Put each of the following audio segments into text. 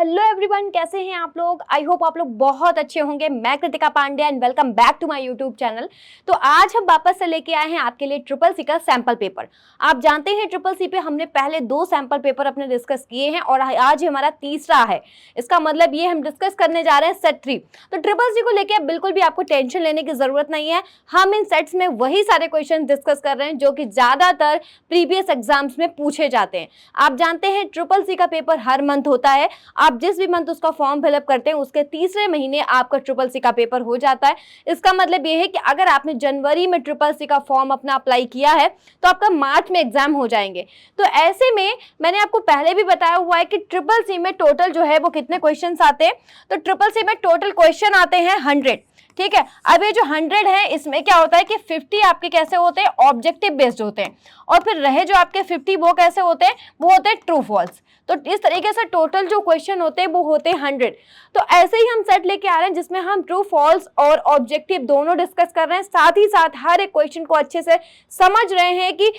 Hello everyone, कैसे हैं आप लोग। आई होप आप लोग बहुत अच्छे होंगे। मैं Kritika Pandya and welcome back to my YouTube channel. तो आज हम वापस से लेके आए हैं आपके लिए ट्रिपल सी का सैंपल पेपर। आप जानते हैं ट्रिपल सी पे हमने पहले 2 सैंपल पेपर अपने डिस्कस किए हैं और आज हमारा तीसरा है। इसका मतलब ये हम डिस्कस करने जा रहे हैं सेट 3। तो ट्रिपल सी को लेके बिल्कुल भी आपको टेंशन लेने की जरूरत नहीं है। हम इन सेट्स में वही सारे क्वेश्चन डिस्कस कर रहे हैं जो कि ज्यादातर प्रीवियस एग्जाम्स में पूछे जाते हैं। आप जानते हैं ट्रिपल सी का पेपर हर मंथ होता है। आप जिस भी मंथ उसका फॉर्म फिलअप करते हैं उसके तीसरे महीने आपका ट्रिपल सी का पेपर हो जाता है। इसका मतलब ये है कि अगर आपने जनवरी में ट्रिपल सी का फॉर्म अपना अप्लाई किया है तो आपका मार्च में एग्जाम हो जाएंगे। तो ऐसे में मैंने आपको पहले भी बताया हुआ है कि ट्रिपल सी में टोटल जो है वो कितने क्वेश्चंस आते हैं। तो ट्रिपल सी में टोटल क्वेश्चन आते हैं 100। ठीक है, अब ये जो 100 है इसमें क्या होता है कि 50 आपके कैसे होते हैं, ऑब्जेक्टिव बेस्ड होते हैं, और फिर रहे जो आपके 50 वो कैसे होते हैं, वो होते हैं ट्रू फॉल्स। तो इस तरीके से टोटल जो क्वेश्चन होते हैं वो होते हैं 100। तो ऐसे ही हम सेट लेके आ रहे हैं जिसमें हम ट्रू फॉल्स और ऑब्जेक्टिव दोनों डिस्कस कर रहे हैं। साथ ही साथ हर एक क्वेश्चन को अच्छे से समझ रहे हैं कि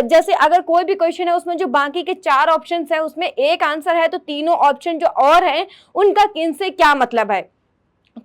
जैसे अगर कोई भी क्वेश्चन है उसमें जो बाकी के 4 ऑप्शन है उसमें एक आंसर है तो तीनों ऑप्शन जो और हैं उनका इनसे क्या मतलब है।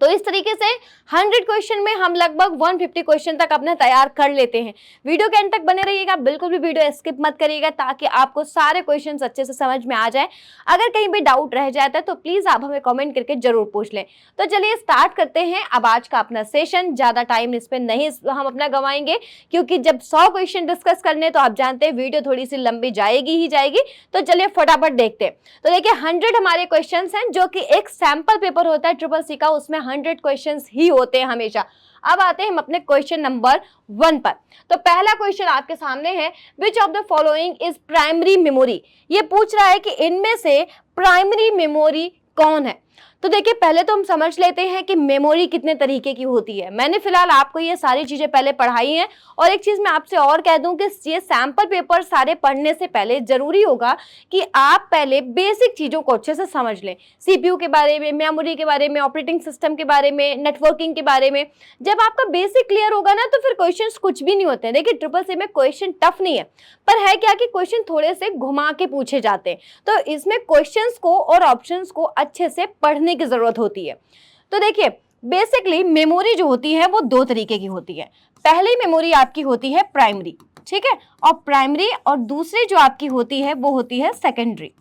तो इस तरीके से 100 क्वेश्चन में हम लगभग 150 क्वेश्चन तक अपने तैयार कर लेते हैं। वीडियो के एंड तक बने रहिएगा, बिल्कुल भी वीडियो स्किप मत करिएगा ताकि आपको सारे क्वेश्चंस अच्छे से समझ में आ जाए। अगर कहीं भी डाउट रह जाता है तो प्लीज आप हमें कमेंट करके जरूर पूछ लें। तो चलिए स्टार्ट करते हैं अब आज का अपना सेशन। ज्यादा टाइम इस पर नहीं हम अपना गंवाएंगे क्योंकि जब 100 क्वेश्चन डिस्कस करने तो आप जानते हैं वीडियो थोड़ी सी लंबी जाएगी ही जाएगी। तो चलिए फटाफट देखते हैं। तो देखिए 100 हमारे क्वेश्चन हैं जो कि एक सैंपल पेपर होता है ट्रिपल सी का, उसमें 100 क्वेश्चंस ही होते हैं हमेशा। अब आते हैं हम अपने क्वेश्चन नंबर 1 पर। तो पहला क्वेश्चन आपके सामने है, which of the following is primary memory. ये पूछ रहा है कि इनमें से प्राइमरी मेमोरी कौन है। तो देखिए पहले तो हम समझ लेते हैं कि मेमोरी कितने तरीके की होती है। मैंने फिलहाल आपको ये सारी चीजें पहले पढ़ाई हैं। और एक चीज मैं आपसे और कह दूं कि ये सैंपल पेपर सारे पढ़ने से पहले जरूरी होगा कि आप पहले बेसिक चीजों को अच्छे से समझ लें। सीपीयू के बारे में, मेमोरी के बारे में, ऑपरेटिंग सिस्टम के बारे में, नेटवर्किंग के बारे में। जब आपका बेसिक क्लियर होगा ना तो फिर क्वेश्चन कुछ भी नहीं होते हैं। देखिए ट्रिपल सी में क्वेश्चन टफ नहीं है, पर है क्या कि क्वेश्चन थोड़े से घुमा के पूछे जाते हैं। तो इसमें क्वेश्चंस को और ऑप्शंस को अच्छे से पढ़ने की जरूरत होती है। तो देखिए बेसिकली मेमोरी जो होती है वो 2 तरीके की होती है। पहली मेमोरी आपकी होती है प्राइमरी, ठीक है, और प्राइमरी, और दूसरी जो आपकी होती है वो होती है सेकेंडरी।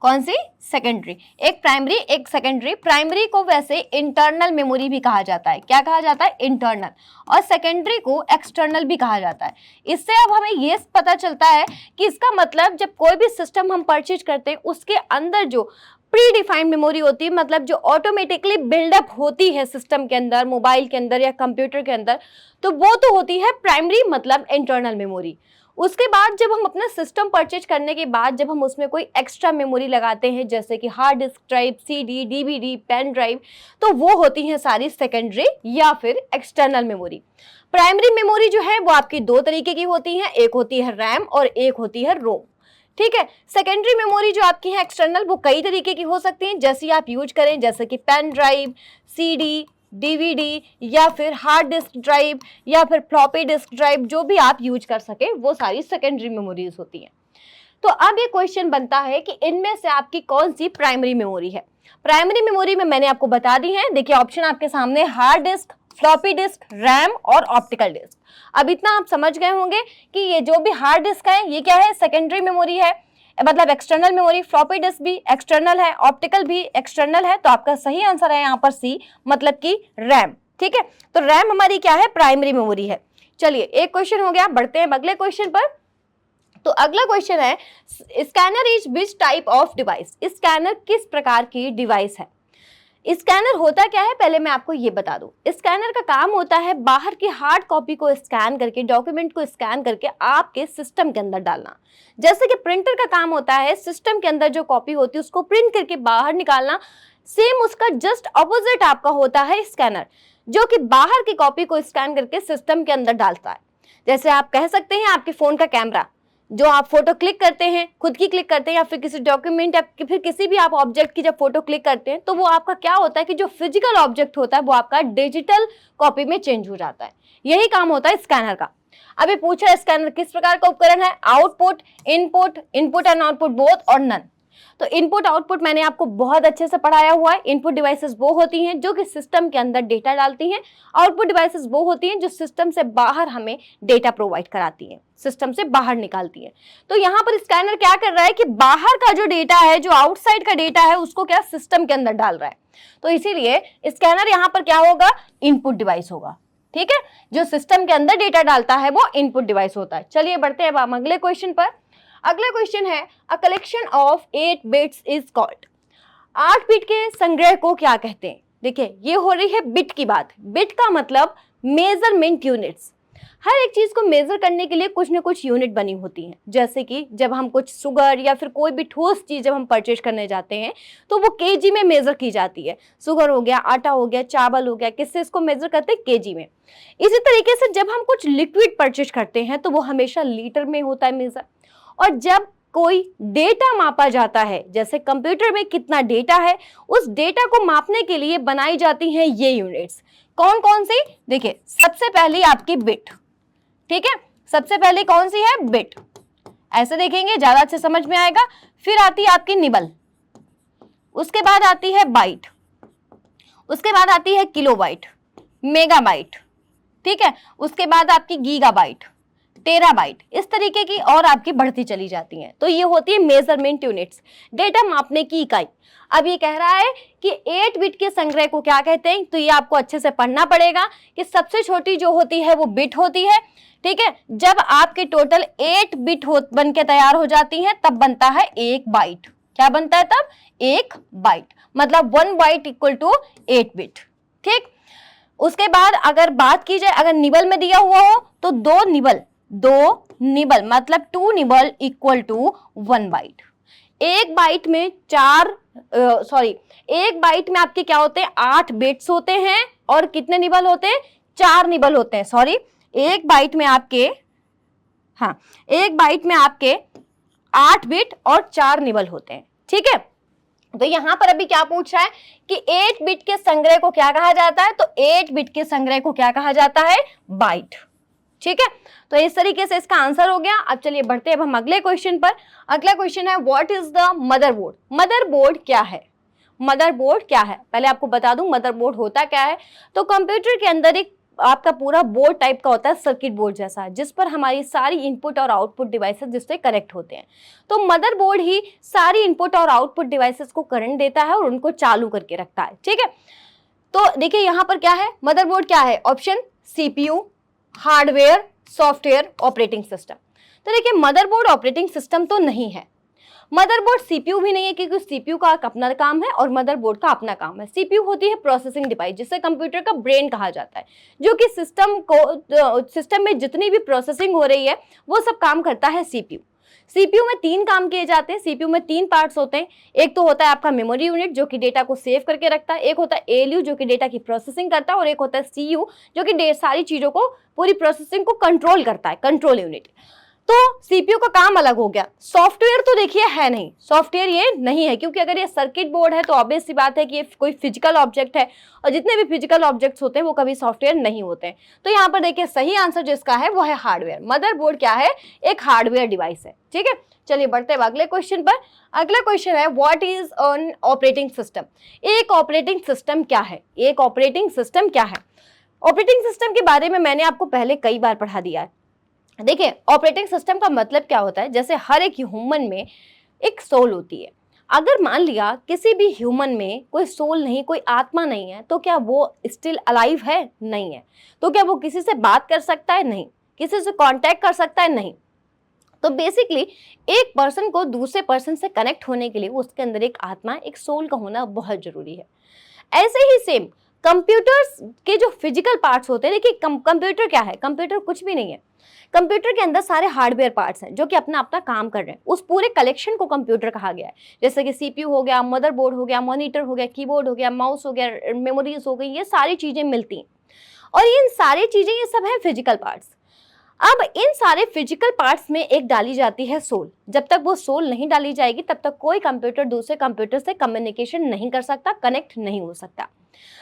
कौन सी? सेकेंडरी। एक प्राइमरी एक सेकेंडरी। प्राइमरी को वैसे इंटरनल मेमोरी भी कहा जाता है। क्या कहा जाता है? इंटरनल। और सेकेंडरी को एक्सटर्नल भी कहा जाता है। इससे अब हमें ये पता चलता है कि इसका मतलब जब कोई भी सिस्टम हम परचेज करते हैं उसके अंदर जो प्री डिफाइंड मेमोरी होती है, मतलब जो ऑटोमेटिकली बिल्डअप होती है सिस्टम के अंदर, मोबाइल के अंदर या कंप्यूटर के अंदर, तो वो तो होती है प्राइमरी, मतलब इंटरनल मेमोरी। उसके बाद जब हम अपना सिस्टम परचेज करने के बाद जब हम उसमें कोई एक्स्ट्रा मेमोरी लगाते हैं जैसे कि hard disk drive, CD, DVD, pen drive, तो वो होती हैं सारी सेकेंडरी या फिर एक्सटर्नल मेमोरी। प्राइमरी मेमोरी जो है वो आपकी 2 तरीके की होती है, एक होती है रैम और एक होती है रोम। ठीक है। सेकेंडरी मेमोरी जो आपकी है एक्सटर्नल, वो कई तरीके की हो सकती हैं, जैसे आप यूज करें, जैसे कि पेन ड्राइव, सीडी, डीवीडी या फिर हार्ड डिस्क ड्राइव या फिर फ्लॉपी डिस्क ड्राइव, जो भी आप यूज कर सके वो सारी सेकेंडरी मेमोरीज होती हैं। तो अब ये क्वेश्चन बनता है कि इनमें से आपकी कौन सी प्राइमरी मेमोरी है। प्राइमरी मेमोरी में मैंने आपको बता दी है। देखिए ऑप्शन आपके सामने, hard disk, floppy disk, RAM और ऑप्टिकल डिस्क। अब इतना आप समझ गए होंगे कि ये जो भी हार्ड डिस्क है ये क्या है? सेकेंडरी मेमोरी है, मतलब एक्सटर्नल मेमोरी। फ्लॉपी डिस्क भी एक्सटर्नल है, ऑप्टिकल भी एक्सटर्नल है। तो आपका सही आंसर है यहाँ पर सी, मतलब कि रैम। ठीक है, तो रैम हमारी क्या है? प्राइमरी मेमोरी है। चलिए एक क्वेश्चन हो गया, बढ़ते हैं अगले क्वेश्चन पर। तो अगला क्वेश्चन है, scanner is which type of device. Scanner किस प्रकार की डिवाइस है? स्कैनर होता क्या है पहले मैं आपको ये बता दूं। स्कैनर का काम होता है बाहर की हार्ड कॉपी को स्कैन करके, डॉक्यूमेंट को स्कैन करके आपके सिस्टम के अंदर डालना। जैसे कि प्रिंटर का काम होता है सिस्टम के अंदर जो कॉपी होती है उसको प्रिंट करके बाहर निकालना, सेम उसका जस्ट अपोजिट आपका होता है स्कैनर, जो कि बाहर की कॉपी को स्कैन करके सिस्टम के अंदर डालता है। जैसे आप कह सकते हैं आपके फोन का कैमरा, जो आप फोटो क्लिक करते हैं, खुद की क्लिक करते हैं या फिर किसी डॉक्यूमेंट या फिर किसी भी आप ऑब्जेक्ट की जब फोटो क्लिक करते हैं तो वो आपका क्या होता है कि जो फिजिकल ऑब्जेक्ट होता है वो आपका डिजिटल कॉपी में चेंज हो जाता है। यही काम होता है स्कैनर का। अभी पूछा है स्कैनर किस प्रकार का उपकरण है? Output, input, input and output both और नन। तो इनपुट आउटपुट मैंने आपको बहुत अच्छे से पढ़ाया हुआ है। इनपुट डिवाइसेस वो होती हैं जो कि सिस्टम के अंदर डेटा डालती हैं, आउटपुट डिवाइसेस वो होती हैं जो सिस्टम से बाहर हमें डेटा प्रोवाइड कराती हैं, सिस्टम से बाहर निकालती हैं। तो यहाँ पर स्कैनर क्या कर रहा है कि बाहर का जो डेटा है, जो आउटसाइड का डेटा है, उसको क्या सिस्टम के अंदर डाल रहा है। तो इसीलिए स्कैनर यहाँ पर क्या होगा, इनपुट डिवाइस होगा। ठीक है, जो सिस्टम के अंदर डेटा डालता है वो इनपुट डिवाइस होता है। चलिए बढ़ते हैं हम अगले क्वेश्चन पर। अगला क्वेश्चन है, a collection of 8 bits is called. 8 bit के संग्रह को क्या कहते हैं। देखिए ये हो रही है बिट की बात। बिट का मतलब मेजरमेंट यूनिट्स। हर एक चीज को मेजर करने के लिए कुछ ना कुछ यूनिट बनी होती हैं। जैसे कि जब हम कुछ शुगर या फिर कोई भी ठोस चीज जब हम परचेज करने जाते हैं तो वो केजी में मेजर की जाती है। शुगर हो गया, आटा हो गया, चावल हो गया, किससे इसको मेजर करते हैं, केजी में। इसी तरीके से जब हम कुछ लिक्विड परचेज करते हैं तो वो हमेशा लीटर में होता है मेजर। और जब कोई डेटा मापा जाता है, जैसे कंप्यूटर में कितना डेटा है, उस डेटा को मापने के लिए बनाई जाती हैं ये यूनिट्स। कौन कौन सी, देखिए सबसे पहली आपकी बिट। ठीक है, सबसे पहले कौन सी है, बिट। ऐसे देखेंगे ज्यादा अच्छे समझ में आएगा। फिर आती है आपकी निबल, उसके बाद आती है बाइट, उसके बाद आती है किलोबाइट, मेगाबाइट। ठीक है, उसके बाद आपकी गीगाबाइट, टेराबाइट, इस तरीके की और आपकी बढ़ती चली जाती हैं। तो ये होती है मेजरमेंट यूनिट्स, डेटा मापने की इकाई। अब ये कह रहा है कि 8 बिट के संग्रह को क्या कहते हैं, तो ये आपको अच्छे से पढ़ना पड़ेगा कि सबसे छोटी जो होती है वो बिट होती है। ठीक है, जब आपके टोटल 8 बिट बन के तैयार हो जाती हैं तब बनता है 1 बाइट। क्या बनता है तब, 1 बाइट, मतलब 1 बाइट इक्वल टू 8 बिट। ठीक, उसके बाद अगर बात की जाए, अगर निबल में दिया हुआ हो तो 2 निबल मतलब 2 निबल इक्वल टू 1 बाइट। एक बाइट में एक बाइट में आपके क्या होते हैं, 8 बिट्स होते हैं और कितने निबल होते हैं, 4 निबल होते हैं। एक बाइट में आपके 8 बिट और 4 निबल होते हैं। ठीक है, तो यहां पर अभी क्या पूछ रहा है कि 8 बिट के संग्रह को क्या कहा जाता है, तो 8 बिट के संग्रह को क्या कहा जाता है, बाइट। ठीक है, तो इस तरीके से इसका आंसर हो गया। अब चलिए बढ़ते हैं अब हम अगले क्वेश्चन पर। अगला क्वेश्चन है, what is the motherboard. Motherboard क्या है, मदरबोर्ड क्या है, पहले आपको बता दूं मदरबोर्ड होता क्या है। तो कंप्यूटर के अंदर एक आपका पूरा बोर्ड टाइप का होता है, सर्किट बोर्ड जैसा, जिस पर हमारी सारी इनपुट और आउटपुट डिवाइसेस जिससे कनेक्ट होते हैं। तो मदरबोर्ड ही सारी इनपुट और आउटपुट डिवाइसेस को करंट देता है और उनको चालू करके रखता है। ठीक है, तो देखिए यहाँ पर क्या है, मदरबोर्ड क्या है, option CPU, hardware, software, operating system. तो देखिए मदरबोर्ड ऑपरेटिंग सिस्टम तो नहीं है, मदरबोर्ड सीपीयू भी नहीं है, क्योंकि सीपीयू का अपना काम है और मदरबोर्ड का अपना काम है। सीपीयू होती है प्रोसेसिंग डिवाइस, जिसे कंप्यूटर का ब्रेन कहा जाता है, जो कि सिस्टम में जितनी भी प्रोसेसिंग हो रही है वो सब काम करता है सीपीयू। सीपीयू में 3 काम किए जाते हैं। सीपीयू में 3 पार्ट्स होते हैं। एक तो होता है आपका मेमोरी यूनिट जो कि डेटा को सेव करके रखता है, एक होता है एएलयू जो कि डेटा की प्रोसेसिंग करता है, और एक होता है सीयू जो कि सारी चीजों को, पूरी प्रोसेसिंग को कंट्रोल करता है, कंट्रोल यूनिट। तो सीपीयू का काम अलग हो गया। सॉफ्टवेयर तो देखिए है नहीं, सॉफ्टवेयर ये नहीं है, क्योंकि अगर ये सर्किट बोर्ड है तो ऑब्वियस सी बात है कि ये कोई फिजिकल ऑब्जेक्ट है, और जितने भी फिजिकल ऑब्जेक्ट्स होते हैं वो कभी सॉफ्टवेयर नहीं होते हैं। तो यहाँ पर देखिए सही आंसर जिसका है वो है हार्डवेयर। मदरबोर्ड क्या है, एक हार्डवेयर डिवाइस है। ठीक है, चलिए बढ़ते हैं अगले क्वेश्चन पर। अगला क्वेश्चन है, what is an operating system. एक ऑपरेटिंग सिस्टम क्या है, एक ऑपरेटिंग सिस्टम क्या है। ऑपरेटिंग सिस्टम के बारे में मैंने आपको पहले कई बार पढ़ा दिया है। देखिए ऑपरेटिंग सिस्टम का मतलब क्या होता है, जैसे हर एक ह्यूमन में एक सोल होती है। अगर मान लिया किसी भी ह्यूमन में कोई सोल नहीं, कोई आत्मा नहीं है, तो क्या वो स्टिल अलाइव है, नहीं है। तो क्या वो किसी से बात कर सकता है, नहीं। किसी से कांटेक्ट कर सकता है, नहीं। तो बेसिकली एक पर्सन को दूसरे पर्सन से कनेक्ट होने के लिए उसके अंदर एक आत्मा, एक सोल का होना बहुत जरूरी है। ऐसे ही सेम कंप्यूटर्स के जो फिजिकल पार्ट्स होते हैं, देखिए कंप्यूटर क्या है, कंप्यूटर कुछ भी नहीं है। कंप्यूटर के अंदर सारे हार्डवेयर पार्ट्स हैं जो कि अपना अपना काम कर रहे हैं। उस पूरे कलेक्शन को कंप्यूटर कहा गया है। जैसे कि सीपीयू हो गया, मदरबोर्ड हो गया, मॉनिटर हो गया, कीबोर्ड हो गया, माउस हो गया, मेमोरीज हो गई, ये सारी चीजें मिलती हैं। और इन सारी चीजें, ये सब है फिजिकल पार्ट्स। अब इन सारे फिजिकल पार्ट्स में एक डाली जाती है सोल। जब तक वो सोल नहीं डाली जाएगी तब तक कोई कंप्यूटर दूसरे कंप्यूटर से कम्युनिकेशन नहीं कर सकता, कनेक्ट नहीं हो सकता।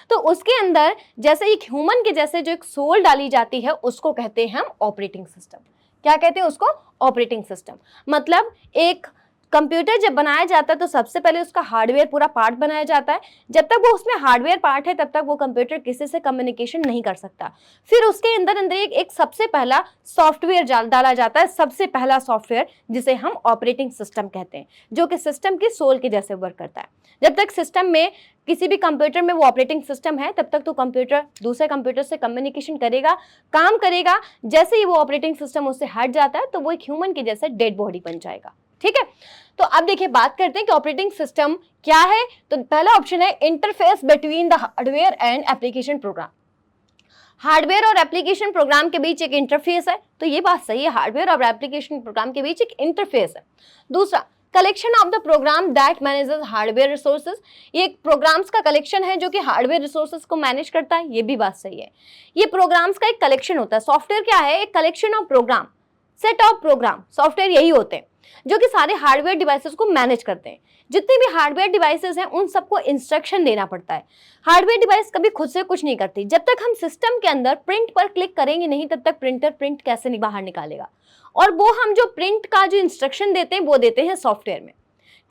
तो उसके अंदर जैसे एक ह्यूमन के जैसे जो एक सोल डाली जाती है उसको कहते हैं हम ऑपरेटिंग सिस्टम। क्या कहते हैं उसको, ऑपरेटिंग सिस्टम। मतलब एक कंप्यूटर जब बनाया जाता है तो सबसे पहले उसका हार्डवेयर पूरा पार्ट बनाया जाता है। जब तक वो उसमें हार्डवेयर पार्ट है तब तक वो कंप्यूटर किसी से कम्युनिकेशन नहीं कर सकता। फिर उसके अंदर अंदर एक सबसे पहला सॉफ्टवेयर डाला जाता है, सबसे पहला सॉफ्टवेयर जिसे हम ऑपरेटिंग सिस्टम कहते हैं, जो कि सिस्टम की सोल के जैसे वर्क करता है। जब तक सिस्टम में किसी भी कंप्यूटर में वो ऑपरेटिंग सिस्टम है तब तक तो कंप्यूटर दूसरे कंप्यूटर से कम्युनिकेशन करेगा, काम करेगा। जैसे ही वो ऑपरेटिंग सिस्टम उससे हट जाता है तो वो एक ह्यूमन के जैसे डेड बॉडी बन जाएगा। ठीक है, तो अब देखिए बात करते हैं कि ऑपरेटिंग सिस्टम क्या है। तो पहला ऑप्शन है interface between the hardware and application programme. Hardware और एप्लीकेशन प्रोग्राम के बीच एक इंटरफेस है, तो ये बात सही है, हार्डवेयर और एप्लीकेशन प्रोग्राम के बीच एक इंटरफेस है। दूसरा, collection of the program that manages hardware resources. ये एक प्रोग्राम्स का कलेक्शन है जो कि हार्डवेयर रिसोर्सेज को मैनेज करता है, ये भी बात सही है। ये प्रोग्राम्स का एक कलेक्शन होता है। सॉफ्टवेयर क्या है? एक collection of program, set of program. Software यही होते हैं जो कि सारे हार्डवेयर डिवाइसेस को मैनेज करते हैं। जितने भी हार्डवेयर डिवाइसेस हैं उन सबको इंस्ट्रक्शन देना पड़ता है। हार्डवेयर डिवाइस कभी खुद से कुछ नहीं करती। जब तक हम सिस्टम के अंदर प्रिंट पर क्लिक करेंगे नहीं तब तक प्रिंटर प्रिंट कैसे नहीं बाहर निकालेगा। और वो हम जो प्रिंट का जो इंस्ट्रक्शन देते हैं वो देते हैं सॉफ्टवेयर में।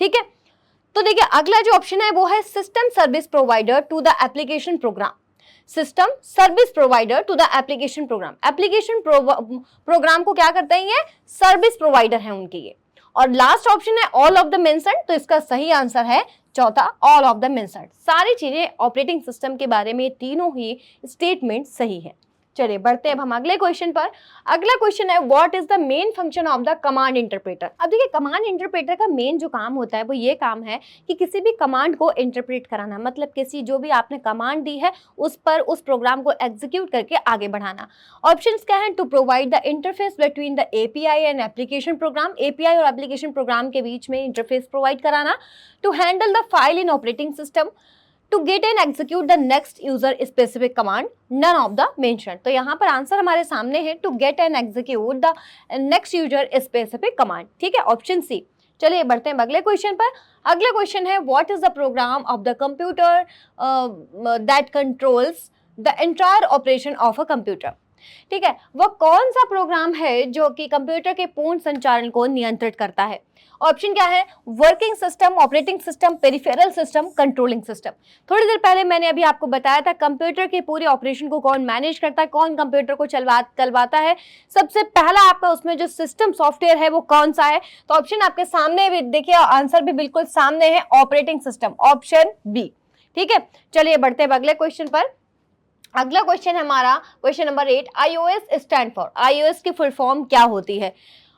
ठीक है, तो देखिए अगला जो ऑप्शन है वो है system service provider to the application program. System service provider to the application program. Application program को क्या करते हैं? ये सर्विस प्रोवाइडर है उनके ये। और लास्ट ऑप्शन है ऑल ऑफ द मेंशन्ड, तो इसका सही आंसर है चौथा, ऑल ऑफ द मेंशन्ड। सारी चीजें ऑपरेटिंग सिस्टम के बारे में तीनों ही स्टेटमेंट सही है। चलिए बढ़ते हैं अब हम अगले क्वेश्चन पर। अगला क्वेश्चन है what is the main function of the command interpreter. अब देखिए कमांड इंटरप्रेटर का मेन जो काम होता है वो ये काम है कि किसी भी कमांड को इंटरप्रेट कराना, मतलब किसी जो भी आपने कमांड दी है उस पर उस प्रोग्राम को एग्जीक्यूट करके आगे बढ़ाना। ऑप्शंस क्या है? To provide the interface between the API and application program. API और एप्लीकेशन प्रोग्राम के बीच में इंटरफेस प्रोवाइड कराना। To handle the file in operating system. To get and execute the next user specific command, none of the mentioned। तो यहाँ पर answer हमारे सामने है to get and execute the next user specific command। ठीक है, option C. चलिए बढ़ते हैं अगले क्वेश्चन पर। अगला क्वेश्चन है what is the program of the computer that controls the entire operation of a computer. ठीक है, वह कौन सा प्रोग्राम है जो कि कंप्यूटर के पूर्ण संचालन को नियंत्रित करता है? ऑप्शन क्या है? Working system, operating system, peripheral system, controlling system. थोड़ी देर पहले मैंने अभी आपको बताया था कंप्यूटर के पूरे ऑपरेशन को कौन मैनेज करता है, कौन कंप्यूटर को चलवाता है। सबसे पहला आपका उसमें जो सिस्टम सॉफ्टवेयर है वो कौन सा है? तो ऑप्शन आपके सामने भी देखिए, आंसर भी बिल्कुल सामने है, ऑपरेटिंग सिस्टम, ऑप्शन बी। ठीक है, चलिए बढ़ते हैं अगले क्वेश्चन पर। अगला क्वेश्चन है हमारा question number 8। iOS stand for. iOS की फुल फॉर्म क्या होती है?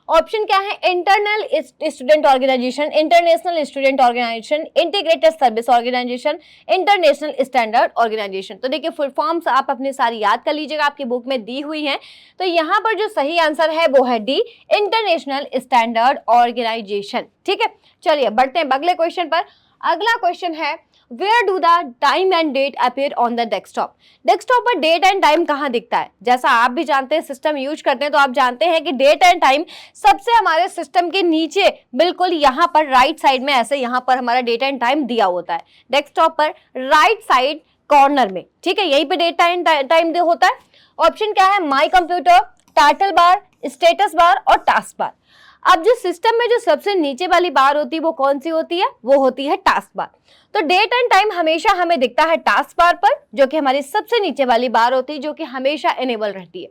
ऑप्शन क्या है? Internal student organisation, international student organisation, integrated service organisation, international standard organisation. तो देखिए फुल फॉर्म्स आप अपने सारी याद कर लीजिएगा, आपकी बुक में दी हुई हैं। तो यहाँ पर जो सही आंसर है वो है डी, इंटरनेशनल स्टैंडर्ड ऑर्गेनाइजेशन। ठीक है, चलिए बढ़ते हैं अगले क्वेश्चन पर। अगला क्वेश्चन है Where do the time and date appear on the desktop? Desktop पर डेट एंड टाइम कहाँ दिखता है? जैसा आप भी जानते हैं, सिस्टम यूज करते हैं तो आप जानते हैं कि डेट एंड टाइम सबसे हमारे सिस्टम के नीचे बिल्कुल यहाँ पर राइट साइड में, ऐसे यहाँ पर हमारा डेट एंड टाइम दिया होता है डेस्कटॉप पर राइट साइड कॉर्नर में। ठीक है, यहीं पे डेट एंड टाइम होता है। ऑप्शन क्या है? My computer, title bar, status बार और टास्क बार। अब जो सिस्टम में जो सबसे नीचे वाली बार होती है वो कौन सी होती है? वो होती है टास्क बार। तो डेट एंड टाइम हमेशा हमें दिखता है टास्क बार पर, जो कि हमारी सबसे नीचे वाली बार होती है, जो कि हमेशा इनेबल रहती है।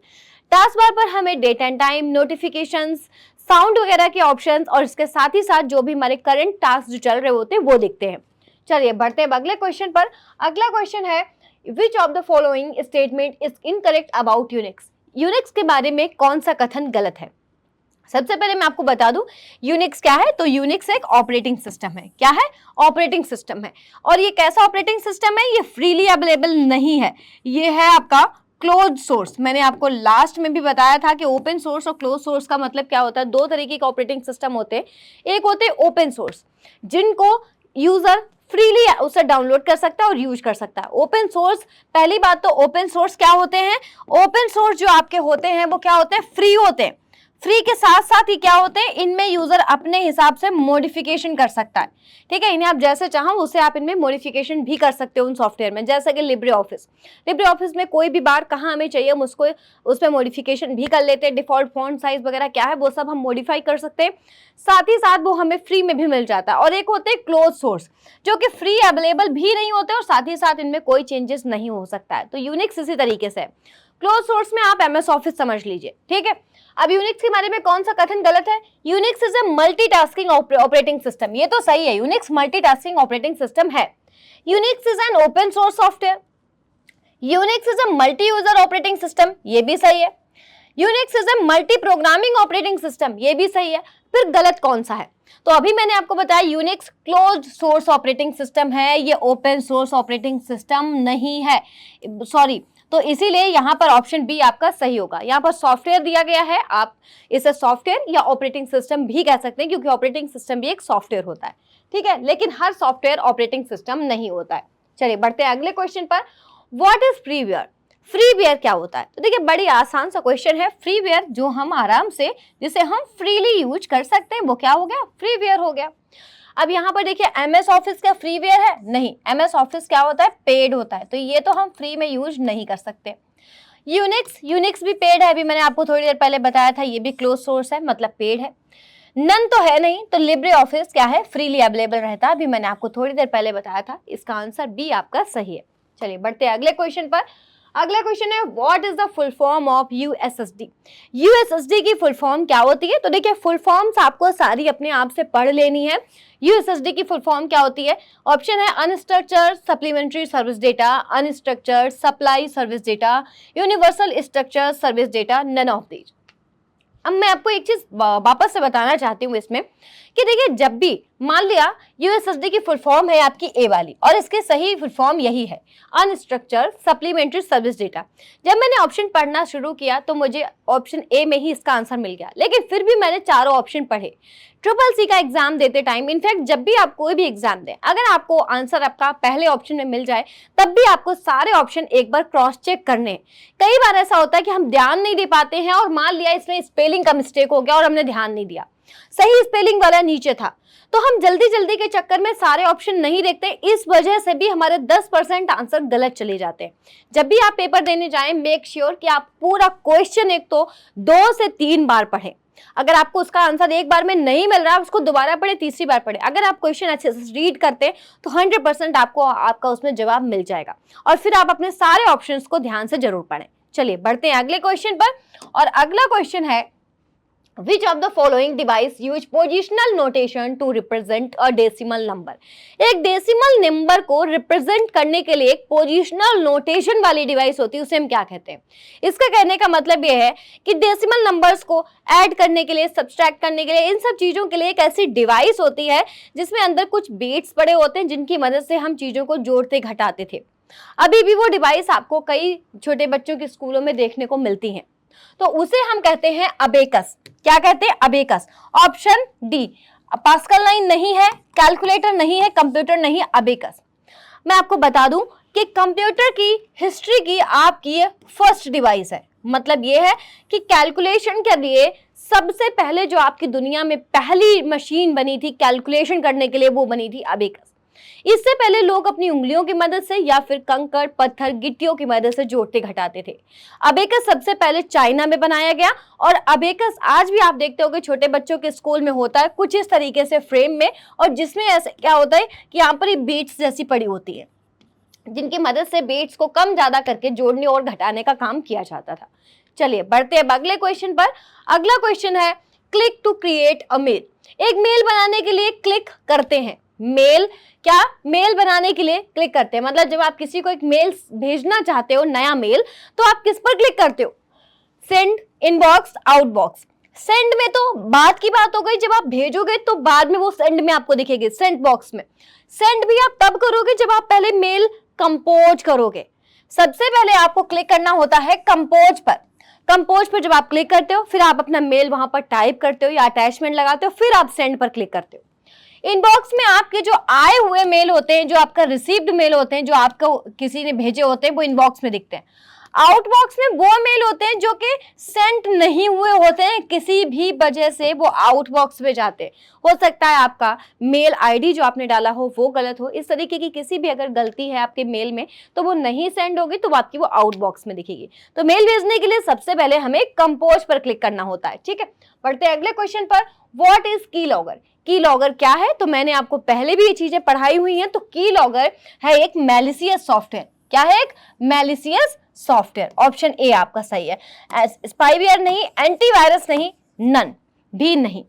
टास्क बार पर हमें date and time, notifications, sound वगैरह के ऑप्शंस और इसके साथ ही साथ जो भी हमारे करंट टास्क जो चल रहे होते हैं वो दिखते हैं। चलिए बढ़ते हैं अगले क्वेश्चन पर। अगला क्वेश्चन है which of the following statement is incorrect about Unix. Unix के बारे में कौन सा कथन गलत है? सबसे पहले मैं आपको बता दूं यूनिक्स क्या है। तो यूनिक्स एक ऑपरेटिंग सिस्टम है। क्या है? ऑपरेटिंग सिस्टम है। और ये कैसा ऑपरेटिंग सिस्टम है? ये फ्रीली अवेलेबल नहीं है, ये है आपका क्लोज सोर्स। मैंने आपको लास्ट में भी बताया था कि ओपन सोर्स और क्लोज सोर्स का मतलब क्या होता है। दो तरीके के ऑपरेटिंग सिस्टम होते हैं। एक होते हैं ओपन सोर्स, जिनको यूजर फ्रीली उसे डाउनलोड कर सकता है और यूज कर सकता है। ओपन सोर्स, पहली बात तो ओपन सोर्स क्या होते हैं? ओपन सोर्स जो आपके होते हैं वो क्या होते हैं? फ्री होते हैं। फ्री के साथ साथ ही क्या होते हैं, इनमें यूजर अपने हिसाब से मॉडिफिकेशन कर सकता है, ठीक है। इन्हें आप जैसे चाहो उसे आप इनमें मॉडिफिकेशन भी कर सकते हो उन सॉफ्टवेयर में, जैसे कि लिब्रे ऑफिस में कोई भी बार कहाँ हमें चाहिए हम उसको उसमें मॉडिफिकेशन भी कर लेते हैं। डिफॉल्ट फॉन्ट साइज वगैरह क्या है वो सब हम मॉडिफाई कर सकते हैं, साथ ही साथ वो हमें फ्री में भी मिल जाता है। और एक होते हैं क्लोज सोर्स, जो कि फ्री अवेलेबल भी नहीं होते और साथ ही साथ इनमें कोई चेंजेस नहीं हो सकता है। तो यूनिक्स इसी तरीके से है। क्लोज सोर्स में आप MS ऑफिस समझ लीजिए, ठीक है। अब यूनिक्स के बारे में कौन सा कथन गलत है, Unix is a multitasking operating system, ये तो सही है, यूनिक्स मल्टीटास्किंग ऑपरेटिंग सिस्टम है। Unix is an open source software, Unix is a multi user operating system, ये भी सही है। Unix is a multi programming operating system, ये भी सही है। फिर गलत कौन सा है, तो अभी मैंने आपको बताया Unix close source operating system है, ये ओपन सोर्स ऑपरेटिंग सिस्टम नहीं है, सॉरी। तो इसीलिए यहाँ पर ऑप्शन बी आपका सही होगा। यहाँ पर सॉफ्टवेयर दिया गया है, आप इसे सॉफ्टवेयर या ऑपरेटिंग सिस्टम भी कह सकते हैं, क्योंकि ऑपरेटिंग सिस्टम भी एक सॉफ्टवेयर होता है, ठीक है, लेकिन हर सॉफ्टवेयर ऑपरेटिंग सिस्टम नहीं होता है। चलिए बढ़ते हैं अगले क्वेश्चन पर। व्हाट इज फ्रीवेयर, फ्रीवेयर क्या होता है? तो देखिए बड़ी आसान सा क्वेश्चन है। फ्रीवेयर जो हम आराम से, जिसे हम फ्रीली यूज कर सकते हैं, वो क्या हो गया, फ्रीवेयर हो गया। अब यहाँ पर देखिए MS ऑफिस क्या फ्रीवेयर है? नहीं, MS ऑफिस क्या होता है, पेड होता है, तो ये तो हम फ्री में यूज नहीं कर सकते। यूनिक्स भी पेड है, अभी मैंने आपको थोड़ी देर पहले बताया था, ये भी क्लोज सोर्स है, मतलब पेड है। नन तो है नहीं, तो लिब्रे ऑफिस क्या है, फ्रीली अवेलेबल रहता है, अभी मैंने आपको थोड़ी देर पहले बताया था। इसका आंसर बी आपका सही है। चलिए बढ़ते हैं अगले क्वेश्चन पर। अगला क्वेश्चन है, what is the full form of USSD? USSD की फुल फॉर्म क्या होती है? तो देखिए फुल फॉर्म्स आपको सारी अपने आप से पढ़ लेनी है। USSD की फुल फॉर्म क्या होती है? ऑप्शन है unstructured supplementary service data, unstructured supply service data, universal structure service data, none of these. अब मैं आपको एक चीज वापस से बताना चाहती हूँ इसमें कि देखिए जब भी मान लिया USSD की फुल फॉर्म है आपकी ए वाली, और इसके सही फुल फॉर्म यही है, अनस्ट्रक्चर्ड सप्लीमेंट्री सर्विस डेटा। जब मैंने ऑप्शन पढ़ना शुरू किया तो मुझे ऑप्शन ए में ही इसका आंसर मिल गया, लेकिन फिर भी मैंने चारों ऑप्शन पढ़े। CCC का एग्जाम देते टाइम, इनफैक्ट जब भी आप कोई भी एग्जाम दें, अगर आपको आंसर आपका पहले ऑप्शन में मिल जाए तब भी आपको सारे ऑप्शन एक बार क्रॉस चेक करने। कई बार ऐसा होता है कि हम ध्यान नहीं दे पाते हैं और मान लिया इसमें स्पेलिंग का मिस्टेक हो गया और हमने ध्यान नहीं दिया, सही स्पेलिंग वाला नीचे था, तो हम जल्दी जल्दी के चक्कर में सारे ऑप्शन नहीं देखते, इस वजह से भी हमारे 10% आंसर गलत चले जाते हैं। जब भी आप पेपर देने जाएं, मेक श्योर कि आप पूरा क्वेश्चन एक तो 2 से 3 बार पढ़ें। अगर आपको उसका आंसर एक बार में नहीं मिल रहा है, उसको दोबारा पढ़े, तीसरी बार पढ़े। अगर आप क्वेश्चन अच्छे से रीड करते तो 100% आपको आपका उसमें जवाब मिल जाएगा, और फिर आप अपने सारे ऑप्शंस को ध्यान से जरूर पढ़ें। चलिए बढ़ते हैं अगले क्वेश्चन पर, और अगला क्वेश्चन है, Which of the following device use positional notation to represent a decimal number? एक डेसिमल नंबर को रिप्रेजेंट करने के लिए एक पोजिशनल नोटेशन वाली डिवाइस होती है, उसे हम क्या कहते हैं? इसका कहने का मतलब यह है कि डेसिमल नंबर्स को ऐड करने के लिए, सब्सट्रैक्ट करने के लिए, इन सब चीजों के लिए एक ऐसी डिवाइस होती है जिसमें अंदर कुछ बीट्स पड़े होते हैं, जिनकी मदद से हम चीजों को जोड़ते घटाते थे। अभी भी वो डिवाइस आपको कई छोटे बच्चों के स्कूलों में देखने को मिलती है, तो उसे हम कहते हैं अबेकस। क्या कहते हैं? अबेकस। ऑप्शन डी, पास्कल नहीं है, कैलकुलेटर नहीं है, कंप्यूटर नहीं, अबेकस। मैं आपको बता दूं कि कंप्यूटर की हिस्ट्री की आपकी फर्स्ट डिवाइस है, मतलब ये है कि कैलकुलेशन के लिए सबसे पहले जो आपकी दुनिया में पहली मशीन बनी थी कैलकुलेशन करने के लिए, वो बनी थी अबेकस। इससे पहले लोग अपनी उंगलियों की मदद से या फिर कंकड़, पत्थर, गिट्टियों की मदद से जोड़ते घटाते थे। अबेकस सबसे पहले चाइना में बनाया गया, और अबेकस आज भी आप देखते हो कि छोटे बच्चों के स्कूल में होता है कुछ इस तरीके से फ्रेम में, और जिसमें ऐसे क्या होता है कि यहाँ पर बीट्स जैसी पड़ी होती है, जिनकी मदद से बीट्स को कम ज्यादा करके जोड़ने और घटाने का काम किया जाता था। चलिए बढ़ते हैं अगले क्वेश्चन पर। अगला क्वेश्चन है, click to create a mail. एक मेल बनाने के लिए क्लिक करते हैं, मेल क्या, मेल बनाने के लिए क्लिक करते हैं, मतलब जब आप किसी को एक मेल भेजना चाहते हो, नया मेल, तो आप किस पर क्लिक करते हो? Send, inbox, outbox. सेंड में तो बात की बात हो गई, जब आप भेजोगे तो बाद में वो सेंड में आपको दिखेगी, सेंड बॉक्स में। सेंड भी आप तब करोगे जब आप पहले मेल कंपोज करोगे। सबसे पहले आपको क्लिक करना होता है कंपोज पर। कंपोज पर जब आप क्लिक करते हो, फिर आप अपना मेल वहां पर टाइप करते हो या अटैचमेंट लगाते हो, फिर आप सेंड पर क्लिक करते हो। इनबॉक्स में आपके जो आए हुए मेल होते हैं, जो आपका रिसीव्ड मेल होते हैं, जो आपको किसी ने भेजे होते हैं, वो इनबॉक्स में दिखते हैं। आउटबॉक्स में वो मेल होते हैं जो कि सेंड नहीं हुए होते हैं, किसी भी वजह से वो आउटबॉक्स में जाते हैं। हो सकता है आपका मेल आईडी जो आपने डाला हो वो गलत हो, इस तरीके की किसी भी अगर गलती है आपके मेल में तो वो नहीं सेंड होगी, तो आपकी वो आउटबॉक्स में दिखेगी। तो मेल भेजने के लिए सबसे पहले हमें कंपोज पर क्लिक करना होता है। ठीक है, बढ़ते हैं अगले क्वेश्चन पर। व्हाट इज की लॉगर? की लॉगर क्या है? तो मैंने आपको पहले भी ये चीजें पढ़ाई हुई हैं। तो की लॉगर है एक मैलिशियस सॉफ्टवेयर। क्या है? एक मैलिशियस सॉफ्टवेयर। ऑप्शन ए आपका सही है। स्पाईवेयर नहीं, एंटीवायरस नहीं, नन भी नहीं।